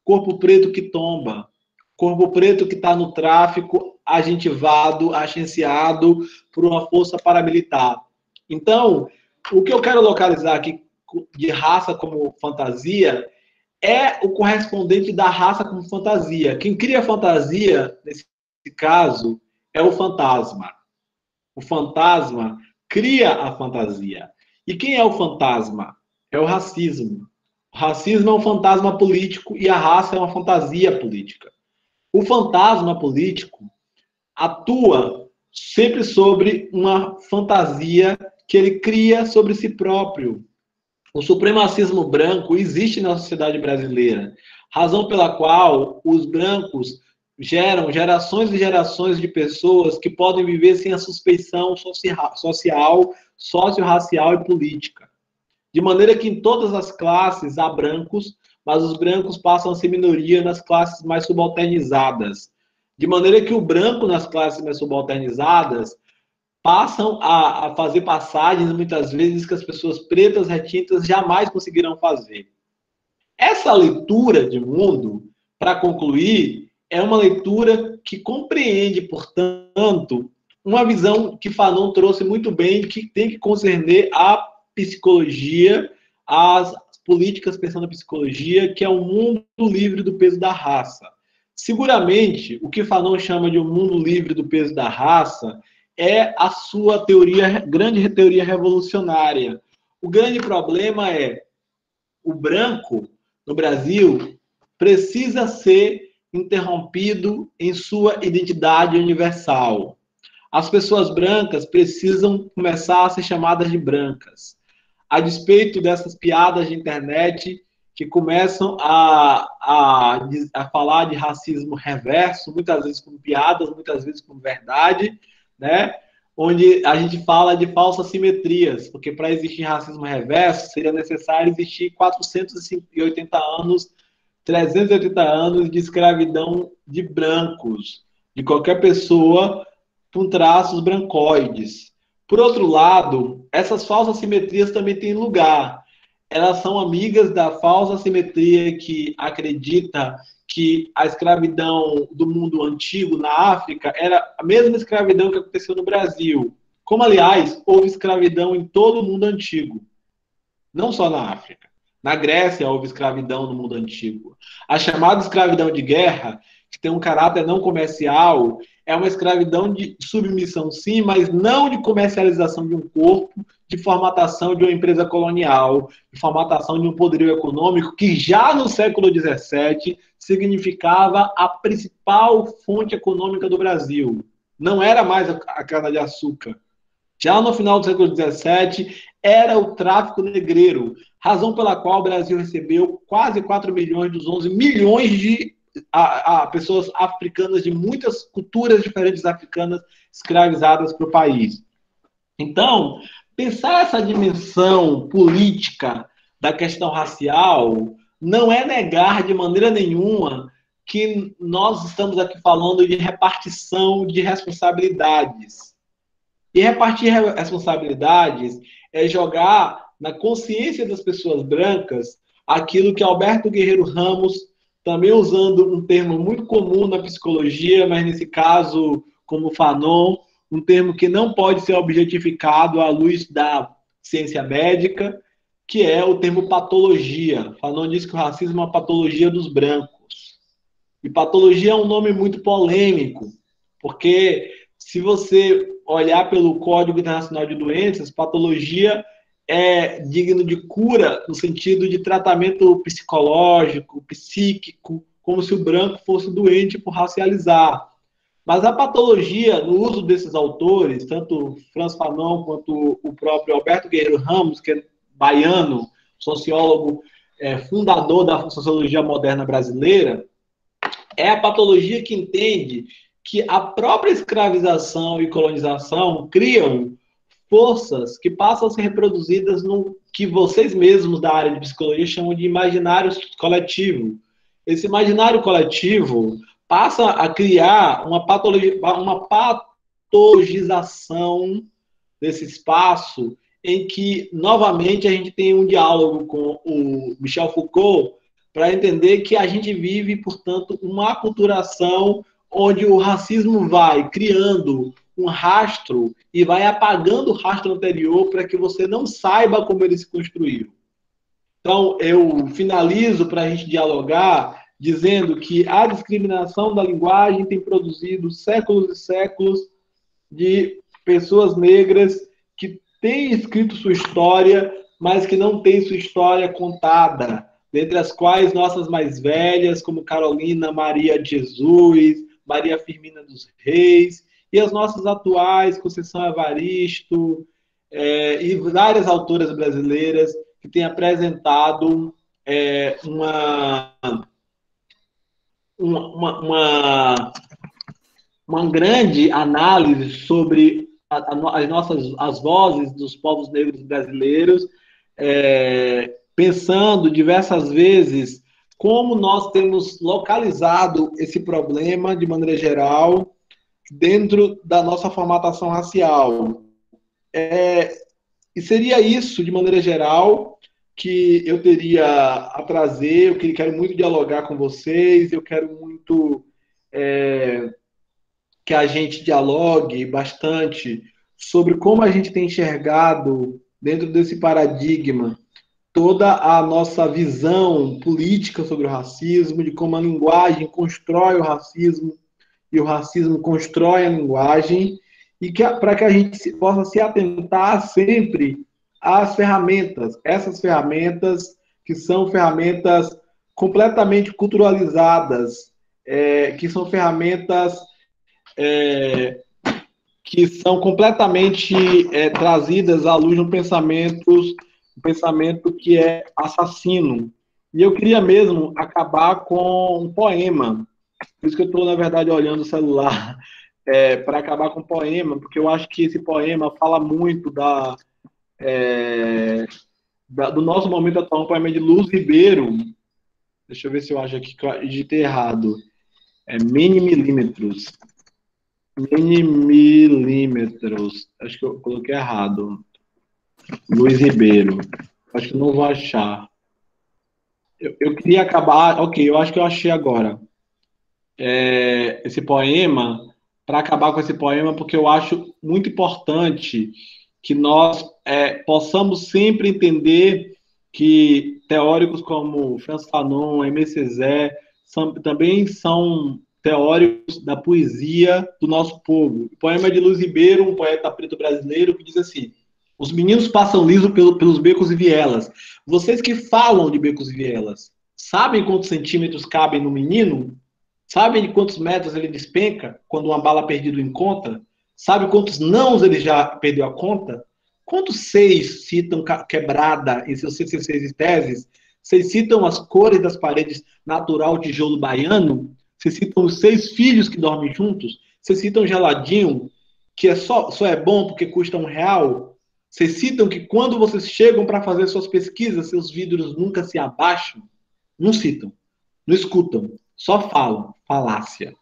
corpo preto que tomba, corpo preto que está no tráfico, agentivado, agenciado por uma força paramilitar. Então, o que eu quero localizar aqui de raça como fantasia é o correspondente da raça como fantasia. Quem cria fantasia, nesse caso, é o fantasma. O fantasma cria a fantasia. E quem é o fantasma? É o racismo. O racismo é um fantasma político e a raça é uma fantasia política. O fantasma político atua sempre sobre uma fantasia que ele cria sobre si próprio. O supremacismo branco existe na sociedade brasileira, razão pela qual os brancos geram gerações e gerações de pessoas que podem viver sem a suspeição social, socio-racial e política. De maneira que em todas as classes há brancos, mas os brancos passam a ser minoria nas classes mais subalternizadas. De maneira que o branco nas classes mais subalternizadas passam a fazer passagens, muitas vezes, que as pessoas pretas, retintas, jamais conseguirão fazer. Essa leitura de mundo, para concluir, é uma leitura que compreende, portanto, uma visão que Fanon trouxe muito bem, que tem que concerner a psicologia, as políticas pensando na psicologia, que é um mundo livre do peso da raça. Seguramente, o que Fanon chama de um mundo livre do peso da raça é a sua grande teoria revolucionária. O grande problema é o branco, no Brasil, precisa ser interrompido em sua identidade universal. As pessoas brancas precisam começar a ser chamadas de brancas. A despeito dessas piadas de internet que começam a falar de racismo reverso, muitas vezes com piadas, muitas vezes com verdade, né? Onde a gente fala de falsas simetrias, porque para existir racismo reverso seria necessário existir 480 anos, 380 anos de escravidão de brancos, de qualquer pessoa com traços brancoides. Por outro lado, essas falsas simetrias também têm lugar. Elas são amigas da falsa simetria que acredita que a escravidão do mundo antigo na África era a mesma escravidão que aconteceu no Brasil. Como, aliás, houve escravidão em todo o mundo antigo. Não só na África. Na Grécia houve escravidão no mundo antigo. A chamada escravidão de guerra, que tem um caráter não comercial, é uma escravidão de submissão, sim, mas não de comercialização de um corpo, de formatação de uma empresa colonial, de formatação de um poderio econômico que já no século XVII significava a principal fonte econômica do Brasil. Não era mais a cana-de-açúcar. Já no final do século XVII, era o tráfico negreiro, razão pela qual o Brasil recebeu quase 4 milhões dos 11 milhões de pessoas africanas de muitas culturas diferentes africanas escravizadas para o país. Então, pensar essa dimensão política da questão racial não é negar de maneira nenhuma que nós estamos aqui falando de repartição de responsabilidades. E repartir responsabilidades é jogar na consciência das pessoas brancas aquilo que Alberto Guerreiro Ramos, também usando um termo muito comum na psicologia, mas nesse caso, como Fanon, um termo que não pode ser objetificado à luz da ciência médica, que é o termo patologia. Fanon diz que o racismo é uma patologia dos brancos. E patologia é um nome muito polêmico, porque se você olhar pelo Código Internacional de Doenças, patologia é digno de cura no sentido de tratamento psicológico, psíquico, como se o branco fosse doente por racializar. Mas a patologia, no uso desses autores, tanto Franz Fanon quanto o próprio Alberto Guerreiro Ramos, que é Baiano, sociólogo fundador da sociologia moderna brasileira, é a patologia que entende que a própria escravização e colonização criam forças que passam a ser reproduzidas no que vocês mesmos da área de psicologia chamam de imaginário coletivo. Esse imaginário coletivo passa a criar uma patologização desse espaço em que, novamente, a gente tem um diálogo com o Michel Foucault para entender que a gente vive, portanto, uma aculturação onde o racismo vai criando um rastro e vai apagando o rastro anterior para que você não saiba como ele se construiu. Então, eu finalizo para a gente dialogar dizendo que a discriminação da linguagem tem produzido séculos e séculos de pessoas negras que têm escrito sua história, mas que não têm sua história contada, dentre as quais nossas mais velhas, como Carolina Maria de Jesus, Maria Firmina dos Reis, e as nossas atuais, Conceição Evaristo, e várias autoras brasileiras que têm apresentado uma grande análise sobre as vozes dos povos negros brasileiros, pensando diversas vezes como nós temos localizado esse problema de maneira geral dentro da nossa formatação racial. E seria isso, de maneira geral, que eu teria a trazer. Eu quero muito dialogar com vocês, eu quero muito que a gente dialogue bastante sobre como a gente tem enxergado, dentro desse paradigma, toda a nossa visão política sobre o racismo, de como a linguagem constrói o racismo e o racismo constrói a linguagem, e para que a gente possa se atentar sempre às ferramentas, essas ferramentas que são ferramentas completamente culturalizadas, que são ferramentas que são completamente trazidas à luz de um pensamento que é assassino. E eu queria mesmo acabar com um poema. Por isso que eu estou, na verdade, olhando o celular para acabar com o poema, porque eu acho que esse poema fala muito do nosso momento atual. Um poema de Luz Ribeiro. Deixa eu ver se eu acho aqui que eu digitei errado. Milímetros. Acho que eu coloquei errado. Luiz Ribeiro. Acho que não vou achar. Eu queria acabar... Ok, eu acho que eu achei agora. Esse poema, para acabar com esse poema, porque eu acho muito importante que nós possamos sempre entender que teóricos como Francis Fanon, Aimé Césaire, também são teóricos da poesia do nosso povo. O poema é de Luiz Ribeiro, um poeta preto brasileiro, que diz assim: os meninos passam liso pelos becos e vielas. Vocês que falam de becos e vielas, sabem quantos centímetros cabem no menino? Sabem de quantos metros ele despenca quando uma bala perdida o encontra? Sabe quantos nãos ele já perdeu a conta? Quantos seis citam quebrada em seus CCCs e teses? Vocês citam as cores das paredes natural tijolo baiano? Vocês citam os 6 filhos que dormem juntos? Vocês citam geladinho, que só é bom porque custa R$1? Vocês citam que quando vocês chegam para fazer suas pesquisas, seus vidros nunca se abaixam? Não citam, não escutam, só falam, falácia.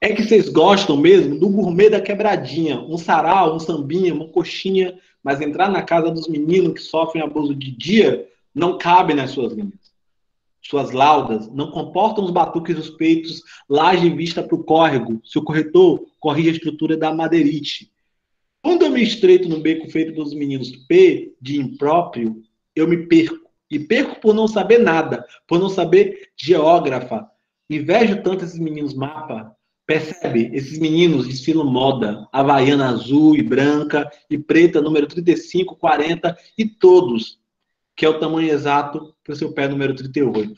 É que vocês gostam mesmo do gourmet da quebradinha, um sarau, um sambinha, uma coxinha, mas entrar na casa dos meninos que sofrem abuso de dia não cabe nas suas linhas. Suas laudas não comportam os batuques dos peitos, laje vista para o córrego, se o corretor corrige a estrutura da madeirite. Quando eu me estreito no beco feito dos meninos P, de impróprio, eu me perco. E perco por não saber nada, por não saber geógrafa. Invejo tanto esses meninos mapa. Percebe? Esses meninos desfilam moda, havaiana azul e branca e preta, número 35, 40 e todos, que é o tamanho exato para o seu pé número 38.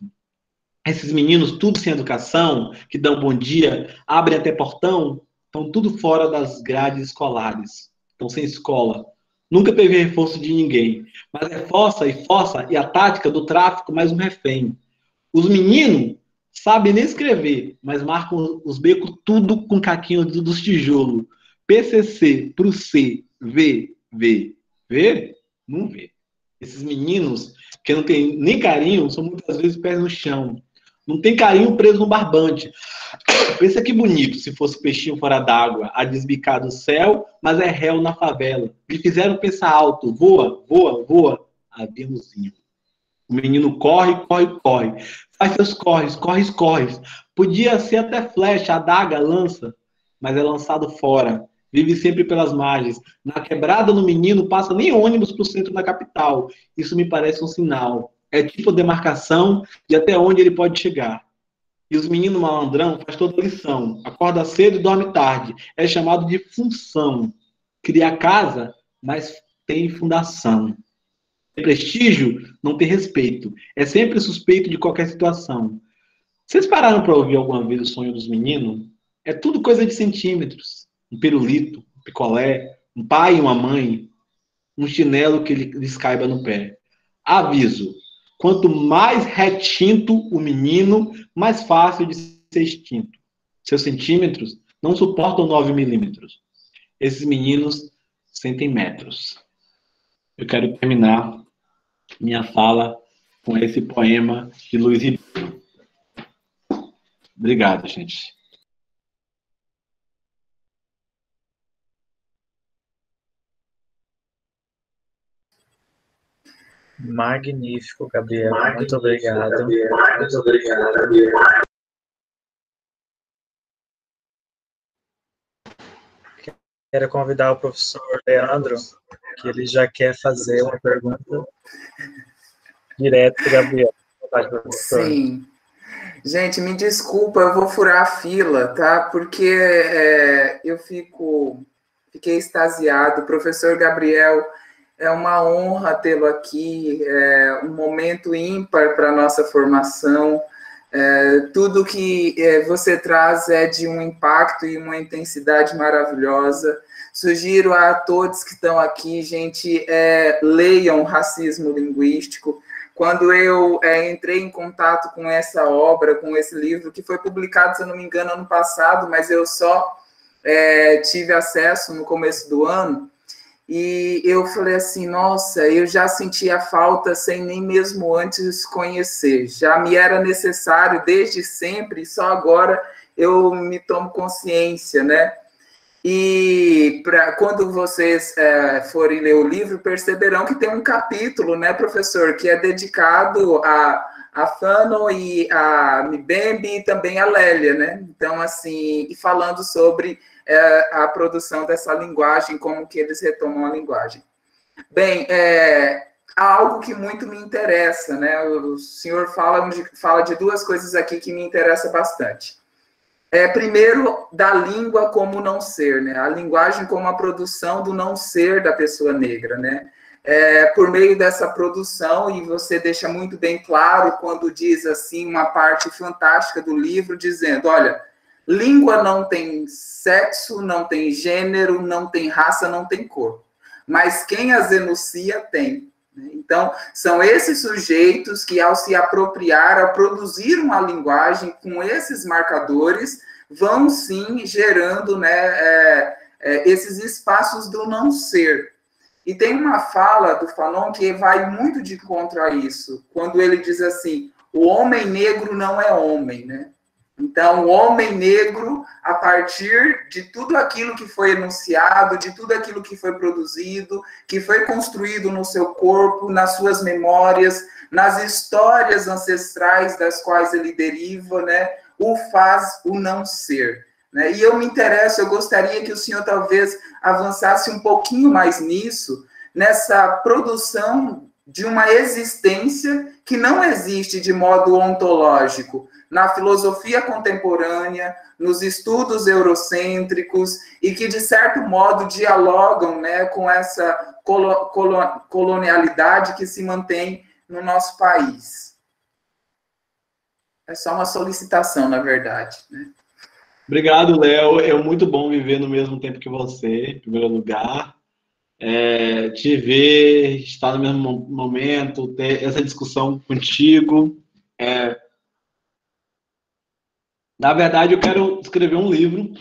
Esses meninos, tudo sem educação, que dão bom dia, abrem até portão, estão tudo fora das grades escolares. Estão sem escola. Nunca teve reforço de ninguém. Mas é força e a tática do tráfico mais um refém. Os meninos sabem nem escrever, mas marcam os becos tudo com caquinho dos tijolos. PCC, pro C, V, não vê. Esses meninos que não tem nem carinho são muitas vezes pés no chão. Não tem carinho preso no barbante. Pensa que bonito se fosse peixinho fora d'água, a desbicar do céu, mas é réu na favela. Me fizeram pensar alto, voa, voa, voa. Aviãozinho. O menino corre, corre, corre. Faz seus corres, corre, corre. Podia ser até flecha, adaga, lança, mas é lançado fora. Vive sempre pelas margens. Na quebrada no menino passa nem ônibus para o centro da capital. Isso me parece um sinal. É tipo demarcação de até onde ele pode chegar. E os meninos malandrão faz toda a lição. Acorda cedo e dorme tarde. É chamado de função. Cria casa, mas tem fundação. Tem prestígio, não tem respeito. É sempre suspeito de qualquer situação. Vocês pararam para ouvir alguma vez o sonho dos meninos? É tudo coisa de centímetros. Um pirulito, um picolé, um pai e uma mãe, um chinelo que lhes caiba no pé. Aviso, quanto mais retinto o menino, mais fácil de ser extinto. Seus centímetros não suportam 9 milímetros. Esses meninos sentem metros. Eu quero terminar minha fala com esse poema de Luiz Ribeiro. Obrigado, gente. Magnífico, Gabriel. Muito obrigado. Muito obrigado, Gabriel. Quero convidar o professor Leandro, que ele já quer fazer uma pergunta direto para o Gabriel. Sim. Gente, me desculpa, eu vou furar a fila, tá? Porque eu fiquei extasiado. Professor Gabriel, é uma honra tê-lo aqui, é um momento ímpar para a nossa formação. Tudo que você traz é de um impacto e uma intensidade maravilhosa. Sugiro a todos que estão aqui, gente, leiam Racismo Linguístico. Quando eu entrei em contato com essa obra, com esse livro, que foi publicado, se eu não me engano, ano passado, mas eu só tive acesso no começo do ano, e eu falei assim, nossa, eu já sentia falta sem nem mesmo antes conhecer. Já me era necessário desde sempre, só agora eu me tomo consciência, né? E quando vocês forem ler o livro, perceberão que tem um capítulo, né, professor, que é dedicado a Fanon e a Mbembe e também a Lélia, né? Então, assim, e falando sobre a produção dessa linguagem, como que eles retomam a linguagem. Bem, há algo que muito me interessa, né? O senhor fala de duas coisas aqui que me interessam bastante. Primeiro, da língua como não ser, né? A linguagem como a produção do não ser da pessoa negra, né? Por meio dessa produção, e você deixa muito bem claro quando diz assim, uma parte fantástica do livro, dizendo, olha, língua não tem sexo, não tem gênero, não tem raça, não tem cor. Mas quem as enuncia tem. Então, são esses sujeitos que, ao se apropriar, ao produzir uma linguagem com esses marcadores, vão, sim, gerando, né, esses espaços do não ser. E tem uma fala do Fanon que vai muito de contra a isso, quando ele diz assim, o homem negro não é homem, né? Então, o homem negro, a partir de tudo aquilo que foi enunciado, de tudo aquilo que foi produzido, que foi construído no seu corpo, nas suas memórias, nas histórias ancestrais das quais ele deriva, né, o faz o não ser. Né? E eu gostaria que o senhor talvez avançasse um pouquinho mais nisso, nessa produção de uma existência que não existe de modo ontológico, na filosofia contemporânea, nos estudos eurocêntricos, e que, de certo modo, dialogam, né, com essa colonialidade que se mantém no nosso país. É só uma solicitação, na verdade. Né? Obrigado, Léo. É muito bom viver no mesmo tempo que você, em primeiro lugar. te ver, estar no mesmo momento, ter essa discussão contigo. Na verdade, eu quero escrever um livro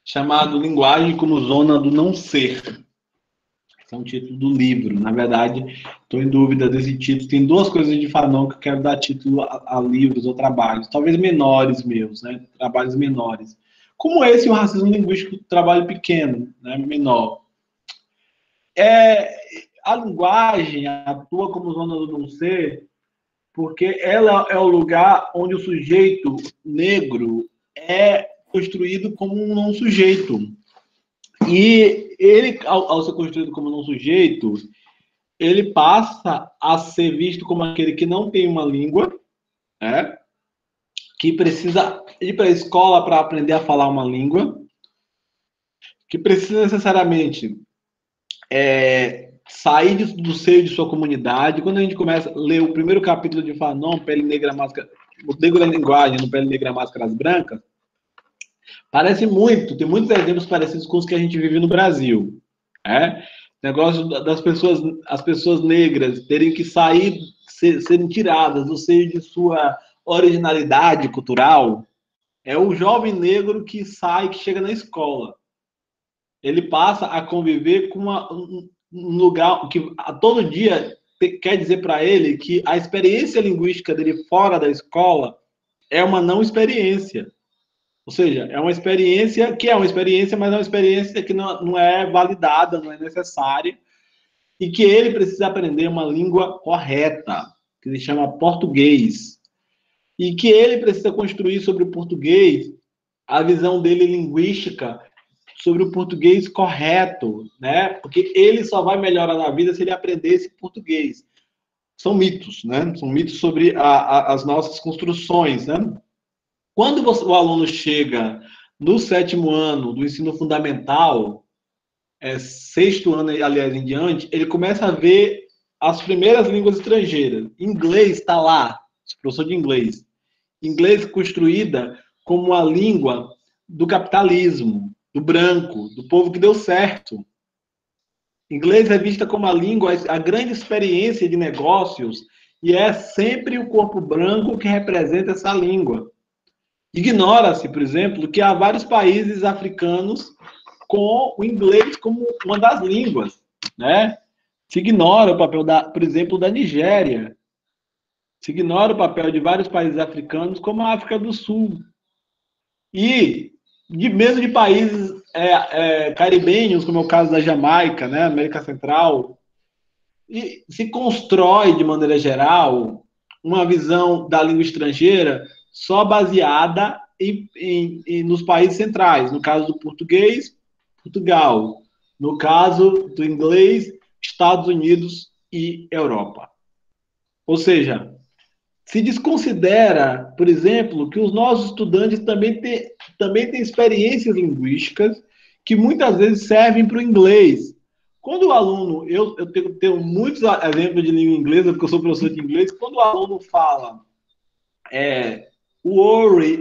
chamado Linguagem como Zona do Não Ser. Esse é um título do livro. Na verdade, estou em dúvida desse título. Tem duas coisas de Fanon que eu quero dar título a livros ou trabalhos, talvez menores meus, né? Trabalhos menores. Como esse, o racismo linguístico, trabalho pequeno, né? Menor. A linguagem atua como zona do não ser, porque ela é o lugar onde o sujeito negro é construído como um não sujeito. E ele, ao ser construído como não sujeito, ele passa a ser visto como aquele que não tem uma língua, né? Que precisa ir para a escola para aprender a falar uma língua, que precisa necessariamente sair do seio de sua comunidade. Quando a gente começa a ler o primeiro capítulo de Fanon, Pele Negra, Máscara, o Negro da Linguagem, no Pele Negra, Máscaras Brancas, parece muito, tem muitos exemplos parecidos com os que a gente vive no Brasil. Negócio das pessoas, as pessoas negras terem que sair, serem tiradas do seio de sua originalidade cultural. É o jovem negro que sai, que chega na escola. Ele passa a conviver com um lugar que a todo dia quer dizer para ele que a experiência linguística dele fora da escola é uma não experiência. Ou seja, é uma experiência que é uma experiência, mas é uma experiência que não é validada, não é necessária, e que ele precisa aprender uma língua correta, que se chama português, e que ele precisa construir sobre o português a visão dele linguística sobre o português correto, né? Porque ele só vai melhorar na vida se ele aprender esse português. São mitos, né? São mitos sobre as nossas construções, né? Quando o aluno chega no 7º ano do ensino fundamental, 6º ano, aliás, em diante, ele começa a ver as primeiras línguas estrangeiras. Inglês está lá, professor de inglês. Inglês construída como a língua do capitalismo, do branco, do povo que deu certo. Inglês é vista como a língua, a grande experiência de negócios, e é sempre o corpo branco que representa essa língua. Ignora-se, por exemplo, que há vários países africanos com o inglês como uma das línguas, né? Se ignora o papel, por exemplo, da Nigéria. Se ignora o papel de vários países africanos, como a África do Sul. E mesmo de países caribenhos, como é o caso da Jamaica, né? América Central. E se constrói, de maneira geral, uma visão da língua estrangeira só baseada nos países centrais. No caso do português, Portugal. No caso do inglês, Estados Unidos e Europa. Ou seja, se desconsidera, por exemplo, que os nossos estudantes também têm experiências linguísticas que muitas vezes servem para o inglês. Quando o aluno, eu tenho muitos exemplos de língua inglesa, porque eu sou professor de inglês, quando o aluno fala worry,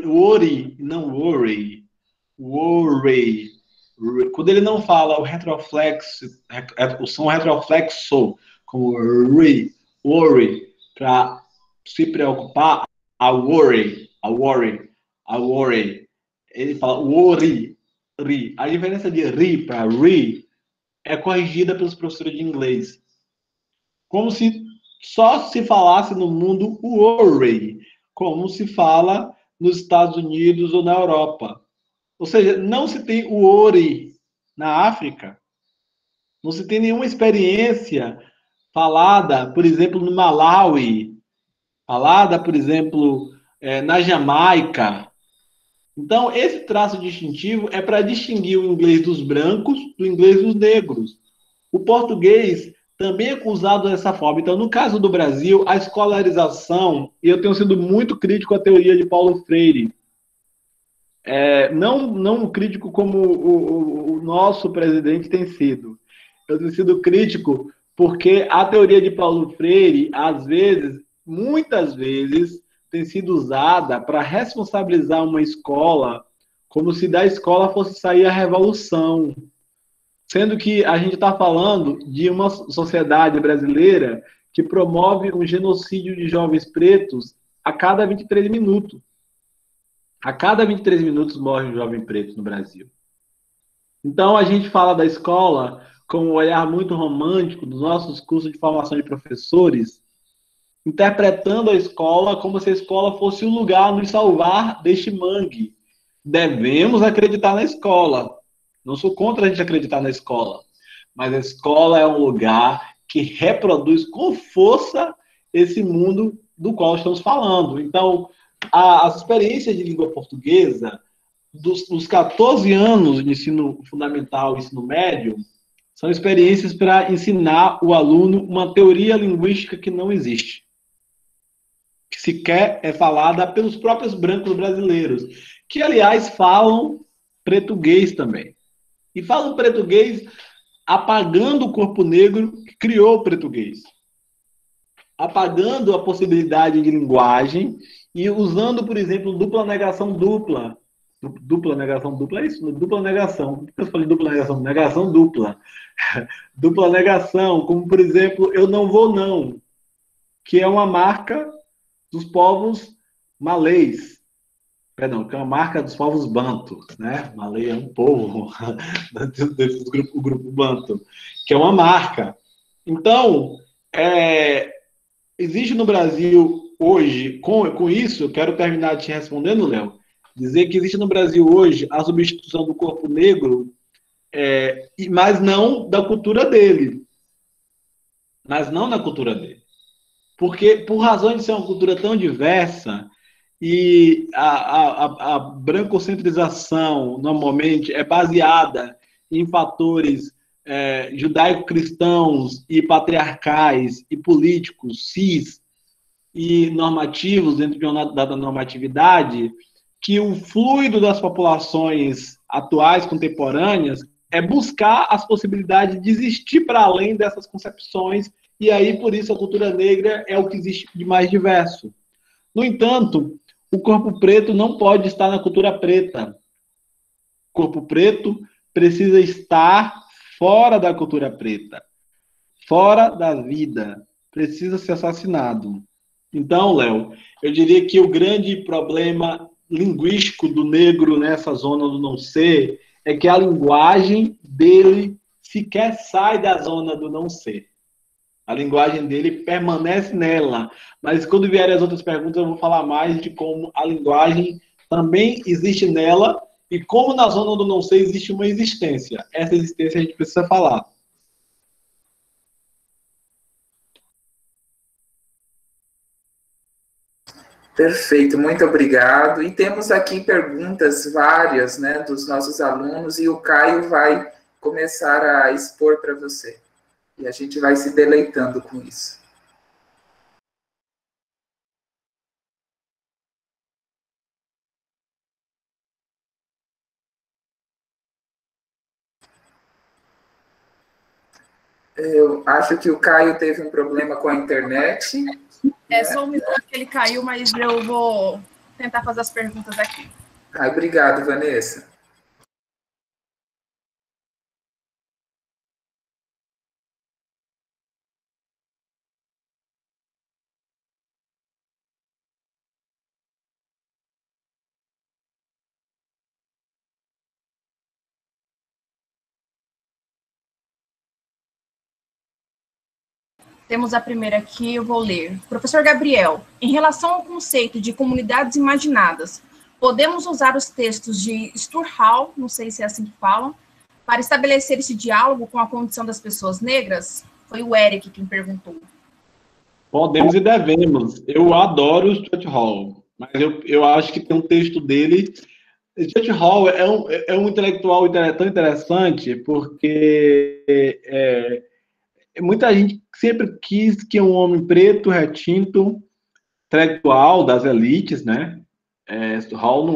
quando ele não fala o retroflexo, o som retroflexo, como worry, para se preocupar, a worry. Ele fala worry. A diferença de ri para re é corrigida pelos professores de inglês. Como se só se falasse no mundo worry, como se fala nos Estados Unidos ou na Europa. Ou seja, não se tem worry na África. Não se tem nenhuma experiência falada, por exemplo, no Malawi, falada, por exemplo, na Jamaica. Então, esse traço distintivo é para distinguir o inglês dos brancos do inglês dos negros. O português também é usado dessa forma. Então, no caso do Brasil, a escolarização, e eu tenho sido muito crítico à teoria de Paulo Freire, não crítico como o nosso presidente tem sido. Eu tenho sido crítico porque a teoria de Paulo Freire, às vezes, muitas vezes, tem sido usada para responsabilizar uma escola como se da escola fosse sair a revolução. Sendo que a gente está falando de uma sociedade brasileira que promove um genocídio de jovens pretos a cada 23 minutos. A cada 23 minutos morre um jovem preto no Brasil. Então, a gente fala da escola com um olhar muito romântico dos nossos cursos de formação de professores, interpretando a escola como se a escola fosse o lugar a nos salvar deste mangue. Devemos acreditar na escola. Não sou contra a gente acreditar na escola, mas a escola é um lugar que reproduz com força esse mundo do qual estamos falando. Então, as experiências de língua portuguesa, dos 14 anos de ensino fundamental e ensino médio, são experiências para ensinar o aluno uma teoria linguística que não existe, que sequer é falada pelos próprios brancos brasileiros, que, aliás, falam português também. E falam português apagando o corpo negro que criou o português, apagando a possibilidade de linguagem e usando, por exemplo, dupla negação dupla. Dupla negação dupla é isso? Dupla negação. Por que eu falei dupla negação? Negação dupla. Dupla negação, como, por exemplo, eu não vou não, que é uma marca dos povos malês. Perdão, que é uma marca dos povos banto, né? Malê é um povo do grupo banto, que é uma marca. Então, existe no Brasil hoje, com isso, eu quero terminar te respondendo, Léo, dizer que existe no Brasil hoje a substituição do corpo negro, mas não da cultura dele. Mas não na cultura dele. Porque, por razão de ser uma cultura tão diversa, e a brancocentrização, normalmente, é baseada em fatores judaico-cristãos e patriarcais e políticos, cis e normativos dentro de uma dada normatividade, que o fluido das populações atuais, contemporâneas, é buscar as possibilidades de existir para além dessas concepções, e aí, por isso, a cultura negra é o que existe de mais diverso. No entanto, o corpo preto não pode estar na cultura preta. O corpo preto precisa estar fora da cultura preta, fora da vida, precisa ser assassinado. Então, Léo, eu diria que o grande problema linguístico do negro nessa zona do não ser é que a linguagem dele sequer sai da zona do não ser. A linguagem dele permanece nela. Mas quando vierem as outras perguntas, eu vou falar mais de como a linguagem também existe nela e como na zona do não ser existe uma existência. Essa existência a gente precisa falar. Perfeito, muito obrigado. E temos aqui perguntas várias, né, dos nossos alunos, e o Caio vai começar a expor para você. E a gente vai se deleitando com isso. Eu acho que o Caio teve um problema com a internet. É só um minuto que ele caiu, mas eu vou tentar fazer as perguntas aqui. Obrigado, Vanessa. Temos a primeira aqui, eu vou ler. Professor Gabriel, em relação ao conceito de comunidades imaginadas, podemos usar os textos de Stuart Hall, não sei se é assim que falam, para estabelecer esse diálogo com a condição das pessoas negras? Foi o Eric quem perguntou. Podemos e devemos. Eu adoro o Stuart Hall, mas eu acho que tem um texto dele. Stuart Hall é um intelectual tão interessante porque muita gente sempre quis que um homem preto, retinto, intelectual das elites, né? Hall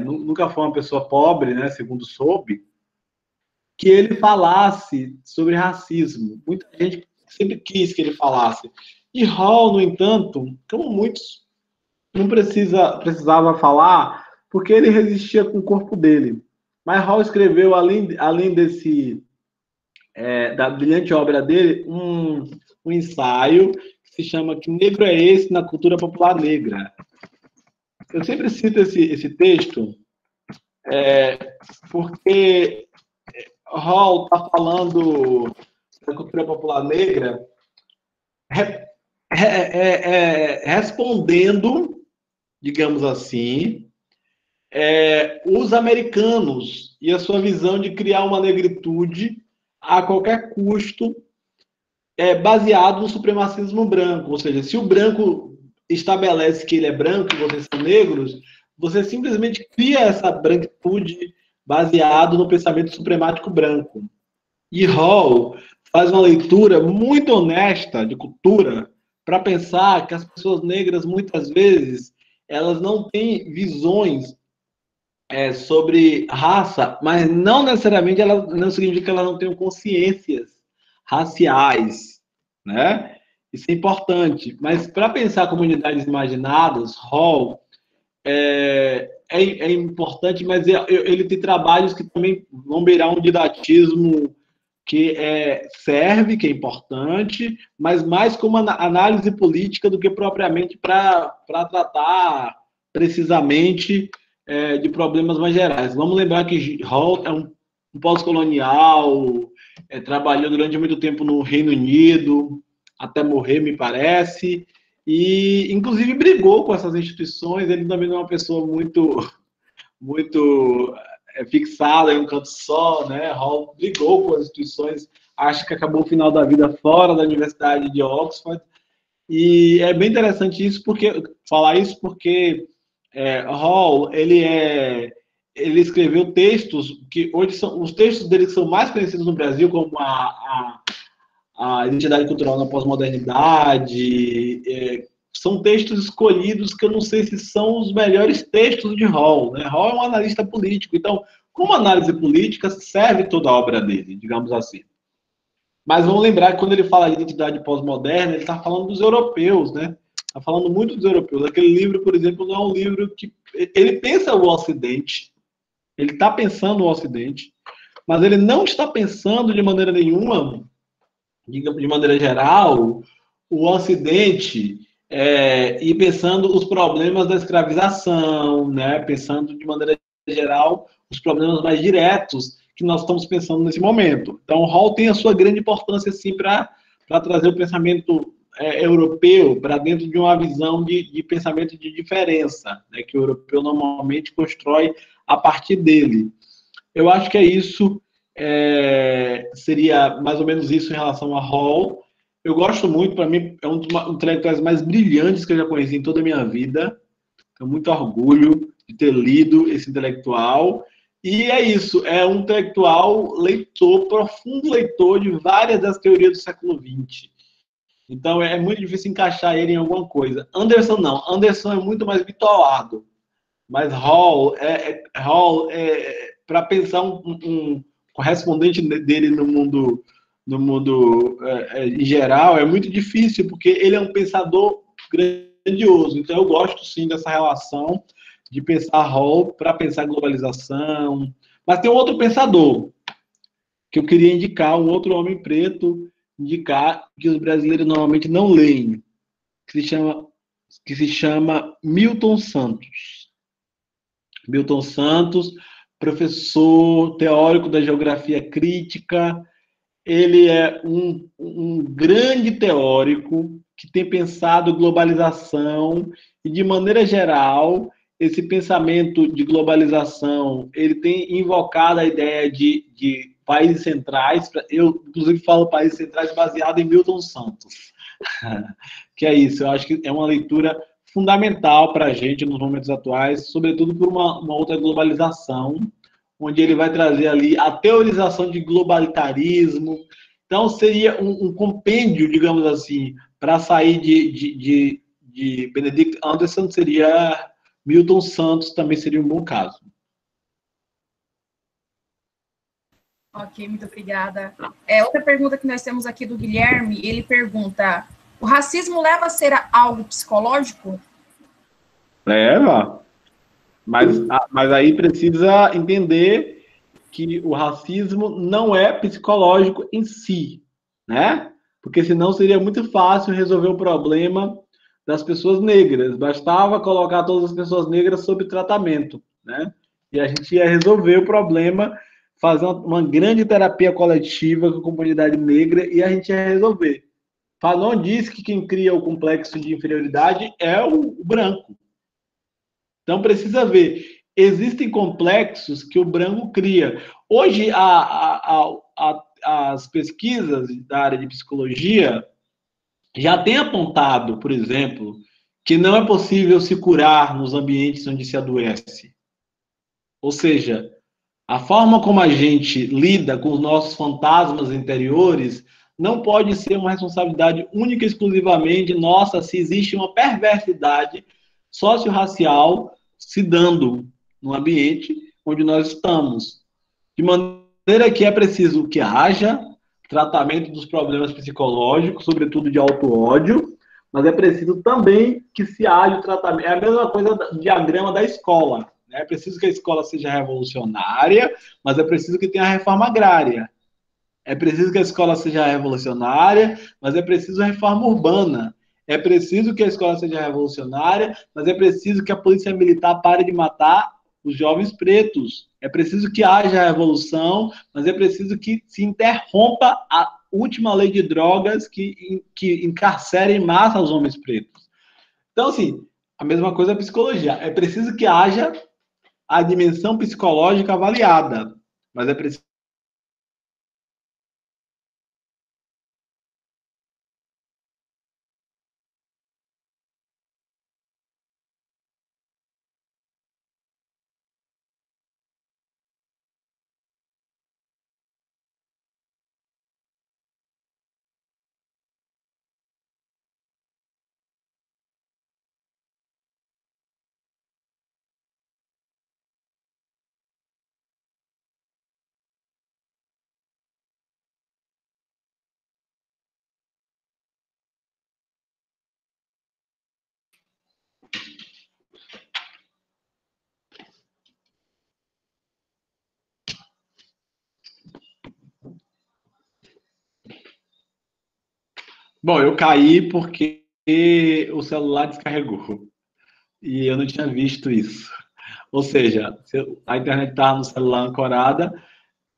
nunca foi uma pessoa pobre, né? Segundo soube, que ele falasse sobre racismo. Muita gente sempre quis que ele falasse. E Hall, no entanto, como muitos, não precisava falar, porque ele resistia com o corpo dele. Mas Hall escreveu, além da brilhante obra dele, um ensaio que se chama Que Negro é Esse na Cultura Popular Negra? Eu sempre cito esse texto porque Hall está falando da cultura popular negra respondendo, digamos assim, os americanos e a sua visão de criar uma negritude a qualquer custo, baseado no supremacismo branco. Ou seja, se o branco estabelece que ele é branco e vocês são negros, você simplesmente cria essa branquitude baseado no pensamento supremático branco. E Hall faz uma leitura muito honesta de cultura para pensar que as pessoas negras, muitas vezes, elas não têm visões sobre raça, mas não necessariamente não significa que elas não tenham consciências raciais, né? Isso é importante. Mas para pensar comunidades imaginadas, Hall é importante, mas ele tem trabalhos que também vão beirar um didatismo que serve, que é importante, mas mais como análise política do que propriamente para tratar precisamente de problemas mais gerais. Vamos lembrar que Hall é um pós-colonial, trabalhou durante muito tempo no Reino Unido, até morrer, me parece, e inclusive brigou com essas instituições. Ele também não é uma pessoa muito fixada em um canto só, né? Hall brigou com as instituições, acho que acabou o final da vida fora da Universidade de Oxford, e é bem interessante falar isso porque Hall, ele escreveu textos que hoje são os textos dele que são mais conhecidos no Brasil, como a identidade cultural na pós-modernidade, são textos escolhidos que eu não sei se são os melhores textos de Hall, né? Hall é um analista político, então, como análise política, serve toda a obra dele, digamos assim. Mas vamos lembrar que quando ele fala de identidade pós-moderna, ele está falando dos europeus, né? Está falando muito dos europeus. Aquele livro, por exemplo, não é um livro que... Ele pensa o Ocidente, ele está pensando o Ocidente, mas ele não está pensando de maneira nenhuma, de maneira geral, o Ocidente e pensando os problemas da escravização, né? Pensando de maneira geral os problemas mais diretos que nós estamos pensando nesse momento. Então, Hall tem a sua grande importância, sim, para trazer o pensamento europeu para dentro de uma visão de pensamento de diferença, né, que o europeu normalmente constrói a partir dele. Eu acho que é isso, seria mais ou menos isso em relação a Hall. Eu gosto muito, para mim, é um dos intelectuais mais brilhantes que eu já conheci em toda a minha vida. Tenho muito orgulho de ter lido esse intelectual. E é isso, é um intelectual leitor, profundo leitor de várias das teorias do século XX. Então, é muito difícil encaixar ele em alguma coisa. Anderson, não. Anderson é muito mais bitolado. Mas Hall para pensar um correspondente dele no mundo em geral, é muito difícil, porque ele é um pensador grandioso. Então, eu gosto, sim, dessa relação de pensar Hall para pensar globalização. Mas tem um outro pensador que eu queria indicar, um outro homem preto, indicar que os brasileiros normalmente não leem, que se chama Milton Santos. Milton Santos, professor teórico da geografia crítica. Ele é um grande teórico que tem pensado globalização e, de maneira geral, esse pensamento de globalização, ele tem invocado a ideia de países centrais. Eu, inclusive, falo países centrais baseado em Milton Santos. Que é isso, eu acho que é uma leitura fundamental para a gente nos momentos atuais, sobretudo por uma outra globalização, onde ele vai trazer ali a teorização de globalitarismo. Então, seria um compêndio, digamos assim, para sair de Benedict Anderson, seria Milton Santos, também seria um bom caso. Ok, muito obrigada. Outra pergunta que nós temos aqui do Guilherme, ele pergunta: o racismo leva a ser algo psicológico? Leva. Mas aí precisa entender que o racismo não é psicológico em si, né? Porque senão seria muito fácil resolver o problema das pessoas negras. Bastava colocar todas as pessoas negras sob tratamento, né? E a gente ia resolver o problema, fazer uma grande terapia coletiva com a comunidade negra e a gente ia resolver. Fanon diz que quem cria o complexo de inferioridade é o branco. Então precisa ver. Existem complexos que o branco cria. Hoje, as pesquisas da área de psicologia já têm apontado, por exemplo, que não é possível se curar nos ambientes onde se adoece. Ou seja, a forma como a gente lida com os nossos fantasmas interiores não pode ser uma responsabilidade única e exclusivamente nossa se existe uma perversidade socio-racial se dando no ambiente onde nós estamos. De maneira que é preciso que haja tratamento dos problemas psicológicos, sobretudo de auto-ódio, mas é preciso também que se haja o tratamento. É a mesma coisa do diagrama da escola. Né? É preciso que a escola seja revolucionária, mas é preciso que tenha a reforma agrária. É preciso que a escola seja revolucionária, mas é preciso a reforma urbana. É preciso que a escola seja revolucionária, mas é preciso que a polícia militar pare de matar os jovens pretos. É preciso que haja revolução, mas é preciso que se interrompa a última lei de drogas que encarcera em massa os homens pretos. Então, assim, a mesma coisa é a psicologia. É preciso que haja a dimensão psicológica avaliada, mas é preciso Bom, eu caí porque o celular descarregou. E eu não tinha visto isso. Ou seja, a internet estava no celular ancorada,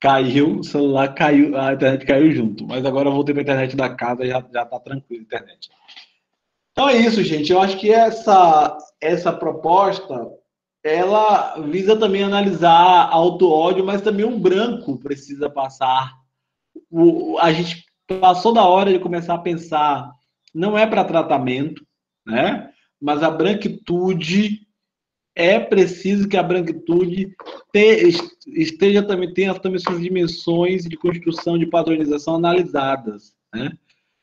caiu, o celular caiu, a internet caiu junto. Mas agora eu voltei para a internet da casa e já está tranquilo a internet. Então é isso, gente. Eu acho que essa proposta, ela visa também analisar auto-ódio, mas também um branco precisa passar. A gente passou da hora de começar a pensar, não é para tratamento, né? Mas a branquitude, é preciso que a branquitude esteja também, tenha também suas dimensões de construção de padronização analisadas, né?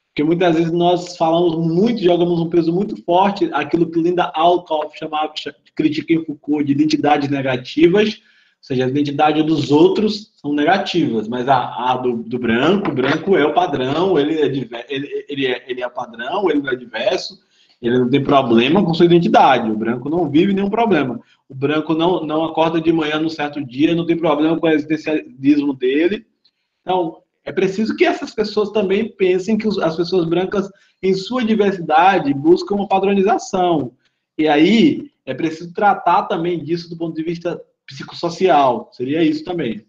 Porque muitas vezes nós falamos muito, jogamos um peso muito forte, aquilo que Linda Alcoff chamava, critica em Foucault, de identidades negativas, ou seja, a identidade dos outros são negativas, mas a do branco, o branco é o padrão, ele é padrão, ele não é diverso, ele não tem problema com sua identidade, o branco não vive nenhum problema. O branco não acorda de manhã num certo dia, não tem problema com o existencialismo dele. Então, é preciso que essas pessoas também pensem que as pessoas brancas, em sua diversidade, buscam uma padronização. E aí, é preciso tratar também disso do ponto de vista psicossocial. Seria isso também.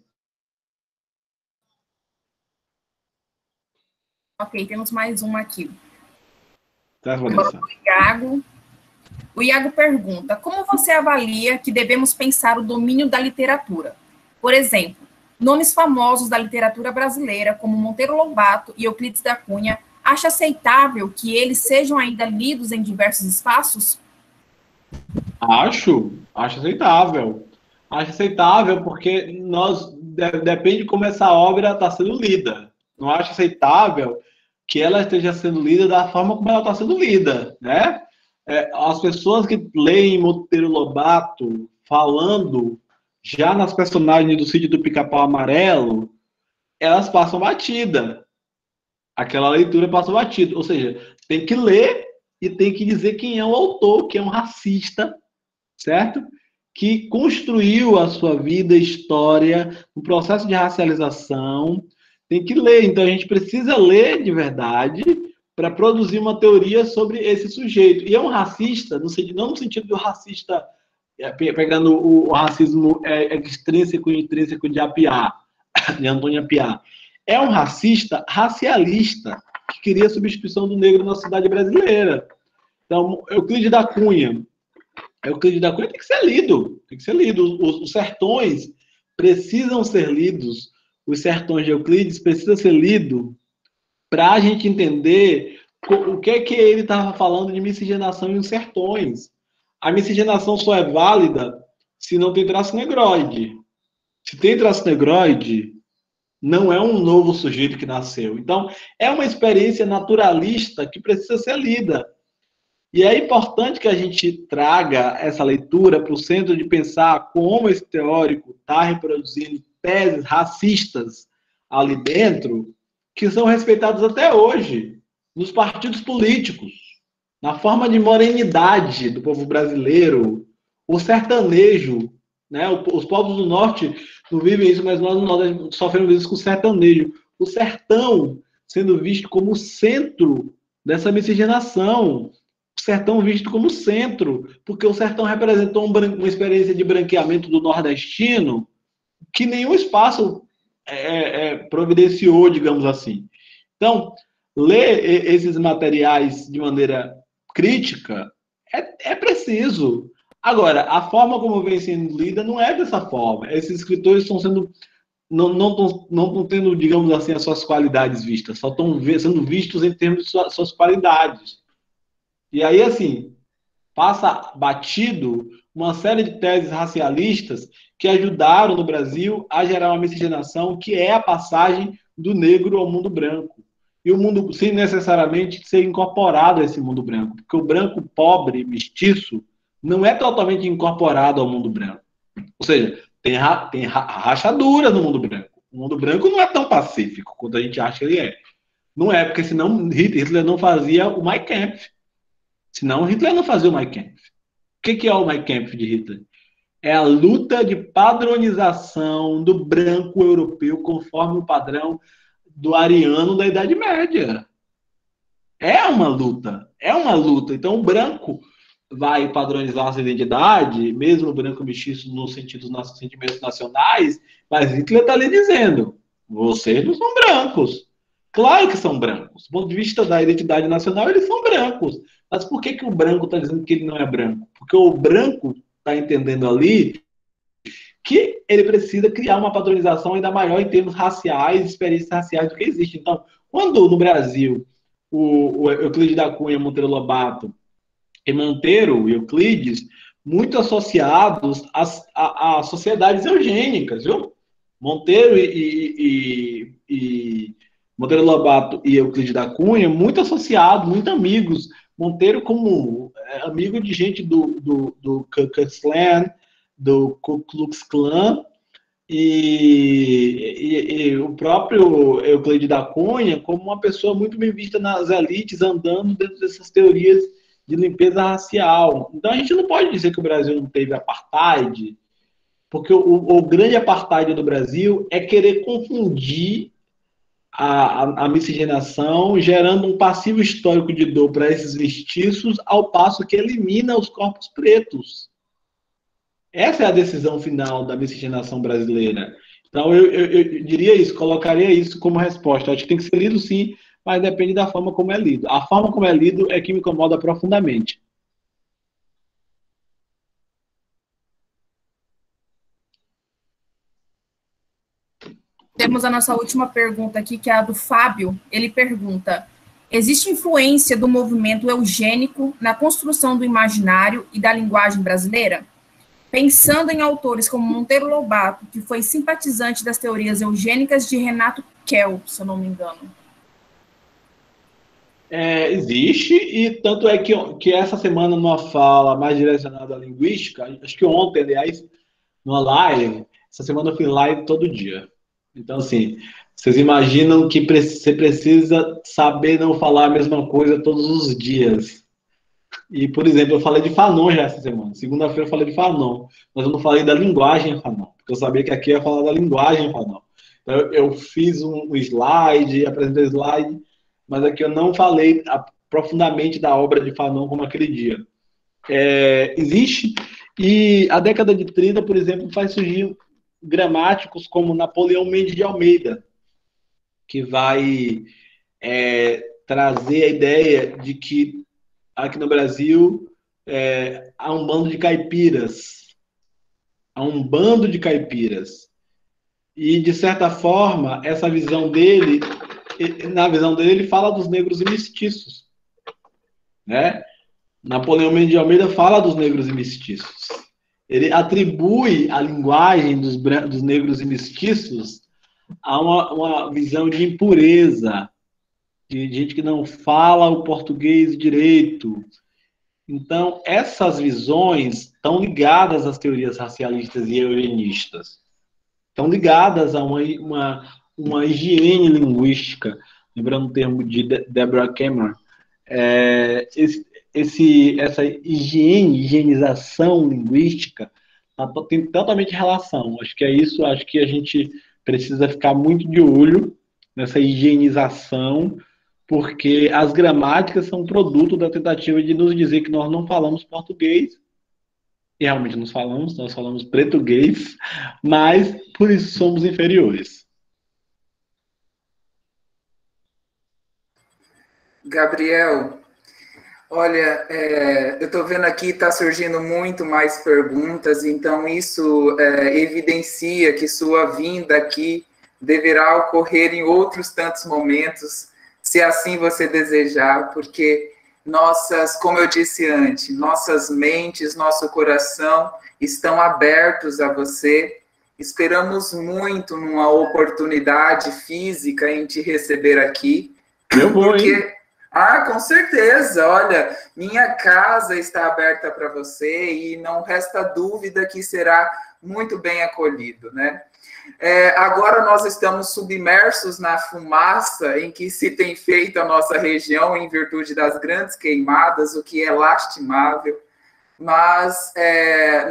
Ok, temos mais uma aqui. Tá, Vanessa? O Iago pergunta, como você avalia que devemos pensar o domínio da literatura? Por exemplo, nomes famosos da literatura brasileira, como Monteiro Lobato e Euclides da Cunha, acha aceitável que eles sejam ainda lidos em diversos espaços? Acho aceitável. Acho aceitável porque depende de como essa obra está sendo lida. Não acho aceitável que ela esteja sendo lida da forma como ela está sendo lida, né? As pessoas que leem Monteiro Lobato falando já nas personagens do Sítio do Pica-Pau Amarelo, elas passam batida. Aquela leitura passa batida. Ou seja, tem que ler e tem que dizer quem é o autor, que é um racista, certo? que construiu a sua vida, história, no processo de racialização, tem que ler. Então, a gente precisa ler de verdade para produzir uma teoria sobre esse sujeito. E é um racista, não no sentido do racista, pegando o racismo extrínseco e intrínseco de Apiá, de Antônio Apiá. É um racista racialista, que queria a substituição do negro na sociedade brasileira. Então, Euclides da Cunha tem que ser lido. Tem que ser lido. Os sertões precisam ser lidos. Os sertões de Euclides precisam ser lidos para a gente entender o que é que ele estava falando de miscigenação em os sertões. A miscigenação só é válida se não tem traço negroide. Se tem traço negroide, não é um novo sujeito que nasceu. Então, é uma experiência naturalista que precisa ser lida. E é importante que a gente traga essa leitura para o centro de pensar como esse teórico está reproduzindo teses racistas ali dentro, que são respeitadas até hoje nos partidos políticos, na forma de morenidade do povo brasileiro, o sertanejo, né? Os povos do norte não vivem isso, mas nós no Nordeste sofremos isso com o sertanejo. O sertão sendo visto como o centro dessa miscigenação, o sertão visto como centro, porque o sertão representou uma experiência de branqueamento do nordestino que nenhum espaço providenciou, digamos assim. Então, ler esses materiais de maneira crítica é preciso. Agora, a forma como vem sendo lida não é dessa forma. Esses escritores estão sendo não estão tendo, digamos assim, as suas qualidades vistas, só estão sendo vistos em termos de suas qualidades. E aí, assim, passa batido uma série de teses racialistas que ajudaram no Brasil a gerar uma miscigenação, que é a passagem do negro ao mundo branco. E o mundo, sem necessariamente ser incorporado a esse mundo branco, porque o branco pobre, mestiço, não é totalmente incorporado ao mundo branco. Ou seja, tem rachadura no mundo branco. O mundo branco não é tão pacífico quanto a gente acha que ele é. Não é, porque senão Hitler não fazia o Mein Kampf. Senão Hitler não fazia o Mein Kampf. O que é o Mein Kampf de Hitler? É a luta de padronização do branco europeu conforme o padrão do ariano da Idade Média. É uma luta. Então o branco vai padronizar essa identidade, mesmo o branco mestiço nos sentimentos nacionais, mas Hitler está ali dizendo, vocês não são brancos. Claro que são brancos. Do ponto de vista da identidade nacional, eles são brancos. Mas por que o branco está dizendo que ele não é branco? Porque o branco está entendendo ali que ele precisa criar uma padronização ainda maior em termos raciais, experiências raciais do que existe. Então, quando no Brasil o Euclides da Cunha, Monteiro Lobato e Monteiro e Euclides, muito associados a sociedades eugênicas, viu? Monteiro e Monteiro Lobato e Euclides da Cunha, muito associados, muito amigos. Monteiro como amigo de gente do Ku Klux Klan, do Ku Klux Klan, e o próprio Euclides da Cunha como uma pessoa muito bem vista nas elites, andando dentro dessas teorias de limpeza racial. Então a gente não pode dizer que o Brasil não teve apartheid, porque o grande apartheid do Brasil é querer confundir a miscigenação, gerando um passivo histórico de dor para esses mestiços, ao passo que elimina os corpos pretos. Essa é a decisão final da miscigenação brasileira. Então, eu diria isso, colocaria isso como resposta. Acho que tem que ser lido sim, mas depende da forma como é lido. A forma como é lido é que me incomoda profundamente. Temos a nossa última pergunta aqui, que é a do Fábio. Ele pergunta: existe influência do movimento eugênico na construção do imaginário e da linguagem brasileira? Pensando em autores como Monteiro Lobato, que foi simpatizante das teorias eugênicas de Renato Kell, se eu não me engano. Existe, e tanto é que essa semana, numa fala mais direcionada à linguística, acho que ontem, aliás, numa live, essa semana eu fiz live todo dia. Então, assim, vocês imaginam que você precisa saber não falar a mesma coisa todos os dias. E, por exemplo, eu falei de Fanon já essa semana. Segunda-feira eu falei de Fanon, mas eu não falei da linguagem Fanon, porque eu sabia que aqui ia falar da linguagem Fanon. Então, eu fiz um slide, apresentei o slide, mas aqui eu não falei profundamente da obra de Fanon como aquele dia. Existe, e a década de 30, por exemplo, faz surgir gramáticos como Napoleão Mendes de Almeida, que vai trazer a ideia de que aqui no Brasil há um bando de caipiras. Há um bando de caipiras. E, de certa forma, essa visão dele, na visão dele, ele fala dos negros e mestiços. Né? Napoleão Mendes de Almeida fala dos negros e mestiços. Ele atribui a linguagem dos negros e mestiços a uma visão de impureza, de gente que não fala o português direito. Então, essas visões estão ligadas às teorias racialistas e eugenistas. Estão ligadas a uma higiene linguística, lembrando o termo de Deborah Cameron. Essa higienização linguística tem totalmente relação. Acho que é isso, acho que a gente precisa ficar muito de olho nessa higienização, porque as gramáticas são produto da tentativa de nos dizer que nós não falamos português, e realmente nós falamos português, mas por isso somos inferiores. Gabriel, olha, eu estou vendo aqui, está surgindo muito mais perguntas, então isso evidencia que sua vinda aqui deverá ocorrer em outros tantos momentos, se assim você desejar, porque como eu disse antes, nossas mentes, nosso coração estão abertos a você. Esperamos muito numa oportunidade física em te receber aqui. Eu vou, hein? Com certeza. Olha, minha casa está aberta para você e não resta dúvida que será muito bem acolhido, né? Agora nós estamos submersos na fumaça em que se tem feito a nossa região em virtude das grandes queimadas, o que é lastimável, mas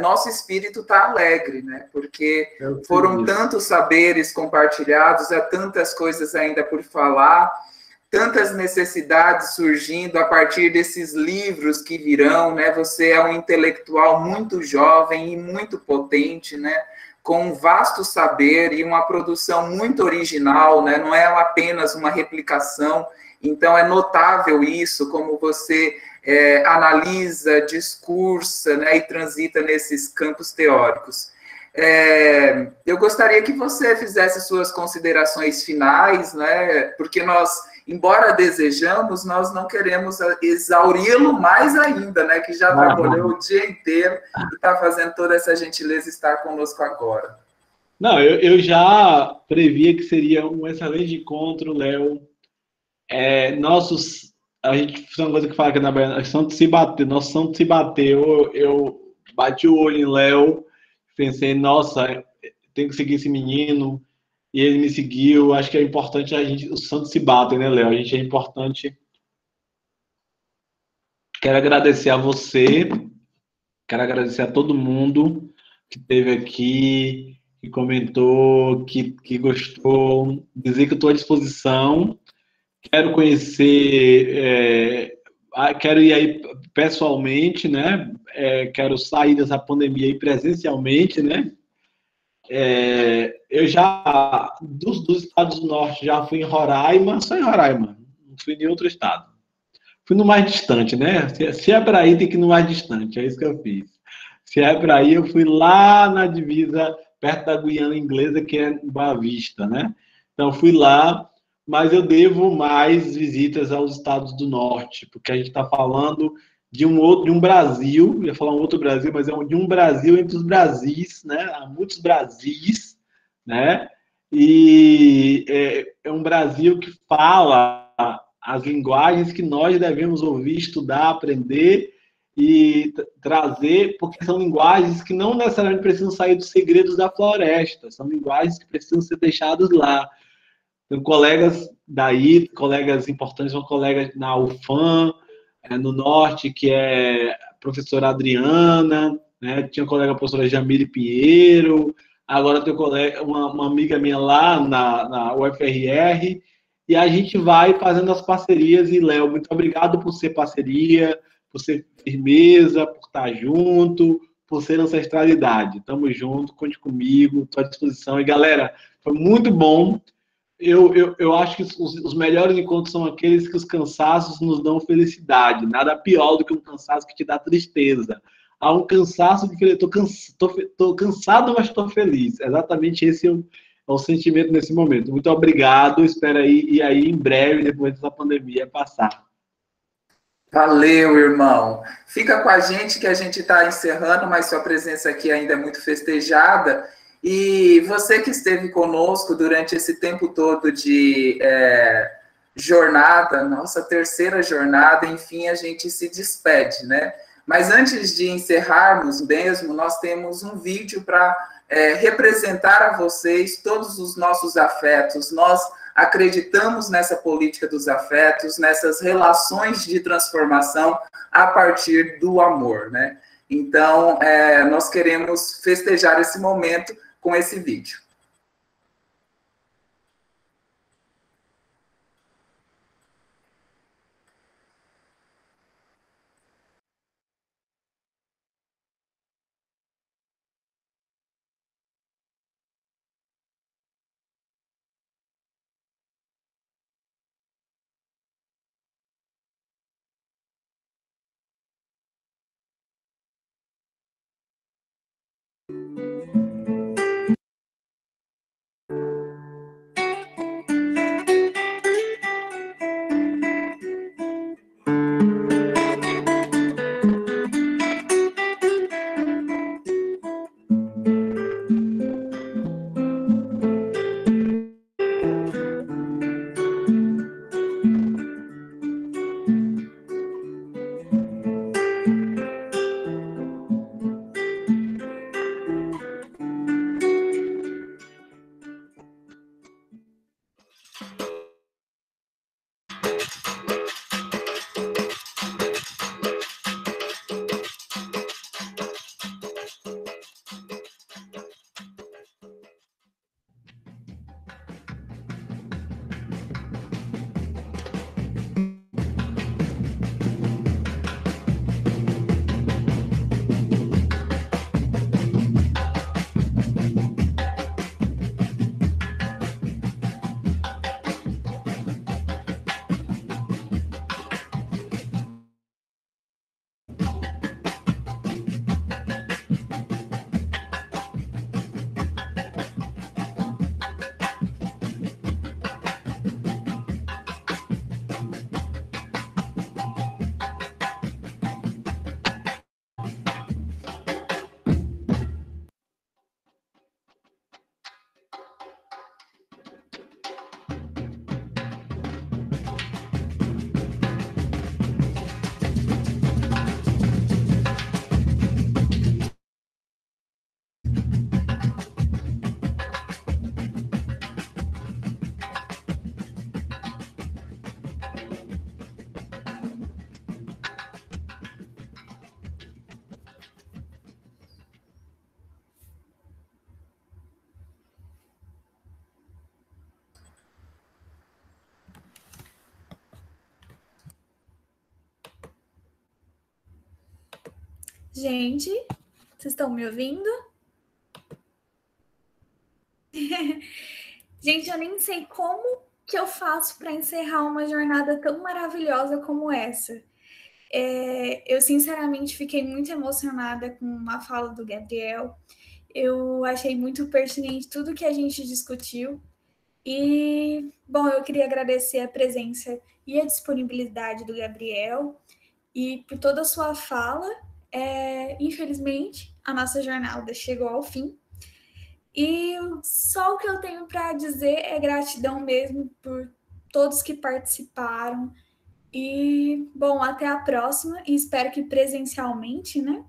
nosso espírito está alegre, né? Porque foram tantos saberes compartilhados, há tantas coisas ainda por falar, tantas necessidades surgindo a partir desses livros que virão, né? Você é um intelectual muito jovem e muito potente, né? Com um vasto saber e uma produção muito original, né? Não é apenas uma replicação. Então, é notável isso, como você analisa, discursa, né? E transita nesses campos teóricos. Eu gostaria que você fizesse suas considerações finais, né? Porque nós, embora desejamos, nós não queremos exauri-lo mais ainda, né? Que já trabalhou o dia inteiro e está fazendo toda essa gentileza estar conosco agora. Não, eu já previa que seria um excelente encontro, Léo. A gente fez uma coisa que fala aqui na Bahia, nosso santo se bateu, eu bati o olho em Léo, pensei, nossa, tem que seguir esse menino, e ele me seguiu. Acho que é importante os santos se batem, né, Léo? A gente é importante. Quero agradecer a você, quero agradecer a todo mundo que esteve aqui, que comentou, que gostou, dizer que eu estou à disposição. Quero conhecer, quero ir aí pessoalmente, né? Quero sair dessa pandemia aí presencialmente, né? Eu já, dos estados do norte, já fui em Roraima, só em Roraima, não fui em nenhum outro estado. Fui no mais distante, né? Se é para ir, tem que ir no mais distante, é isso que eu fiz. Se é para ir, eu fui lá na divisa, perto da Guiana Inglesa, que é Boa Vista, né? Então, fui lá, mas eu devo mais visitas aos estados do norte, porque a gente está falando de um Brasil, eu ia falar um outro Brasil, mas de um Brasil entre os Brasis, né? Há muitos Brasis, né? E é um Brasil que fala as linguagens que nós devemos ouvir, estudar, aprender e trazer, porque são linguagens que não necessariamente precisam sair dos segredos da floresta, são linguagens que precisam ser deixadas lá. Tem colegas daí, colegas importantes, são colegas na UFAM, no Norte, que é a professora Adriana, né? Tinha uma colega a professora Jamile Pinheiro, agora tem uma amiga minha lá na UFRR, e a gente vai fazendo as parcerias. E, Léo, muito obrigado por ser parceria, por ser firmeza, por estar junto, por ser ancestralidade. Tamo junto, conte comigo, estou à disposição. E, galera, foi muito bom. Eu acho que os melhores encontros são aqueles que os cansaços nos dão felicidade. Nada pior do que um cansaço que te dá tristeza. Há um cansaço que estou cansado, mas estou feliz. Exatamente esse é o sentimento nesse momento. Muito obrigado. Espero aí, e aí em breve, depois dessa pandemia passar. Valeu, irmão. Fica com a gente que a gente está encerrando, mas sua presença aqui ainda é muito festejada. E você que esteve conosco durante esse tempo todo de jornada, nossa terceira jornada, enfim, a gente se despede, né? Mas antes de encerrarmos mesmo, nós temos um vídeo para representar a vocês todos os nossos afetos. Nós acreditamos nessa política dos afetos, nessas relações de transformação a partir do amor, né? Então, nós queremos festejar esse momento com esse vídeo. Gente, vocês estão me ouvindo? Gente, eu nem sei como que eu faço para encerrar uma jornada tão maravilhosa como essa. Eu, sinceramente, fiquei muito emocionada com a fala do Gabriel. Eu achei muito pertinente tudo que a gente discutiu. E, bom, eu queria agradecer a presença e a disponibilidade do Gabriel e por toda a sua fala. Infelizmente, a nossa jornada chegou ao fim. E só o que eu tenho para dizer é gratidão mesmo por todos que participaram. E, bom, até a próxima. E espero que presencialmente, né?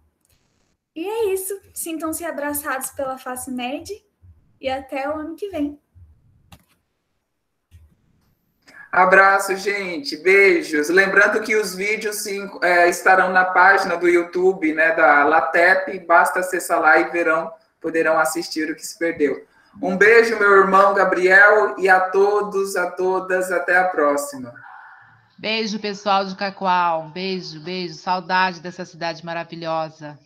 E é isso. Sintam-se abraçados pela FaceMed. E até o ano que vem. Abraço, gente. Beijos. Lembrando que os vídeos estarão na página do YouTube, né, da LATEP. Basta acessar lá e poderão assistir o que se perdeu. Um beijo, meu irmão Gabriel, e a todos, a todas. Até a próxima. Beijo, pessoal de Cacoal. Beijo, beijo. Saudade dessa cidade maravilhosa.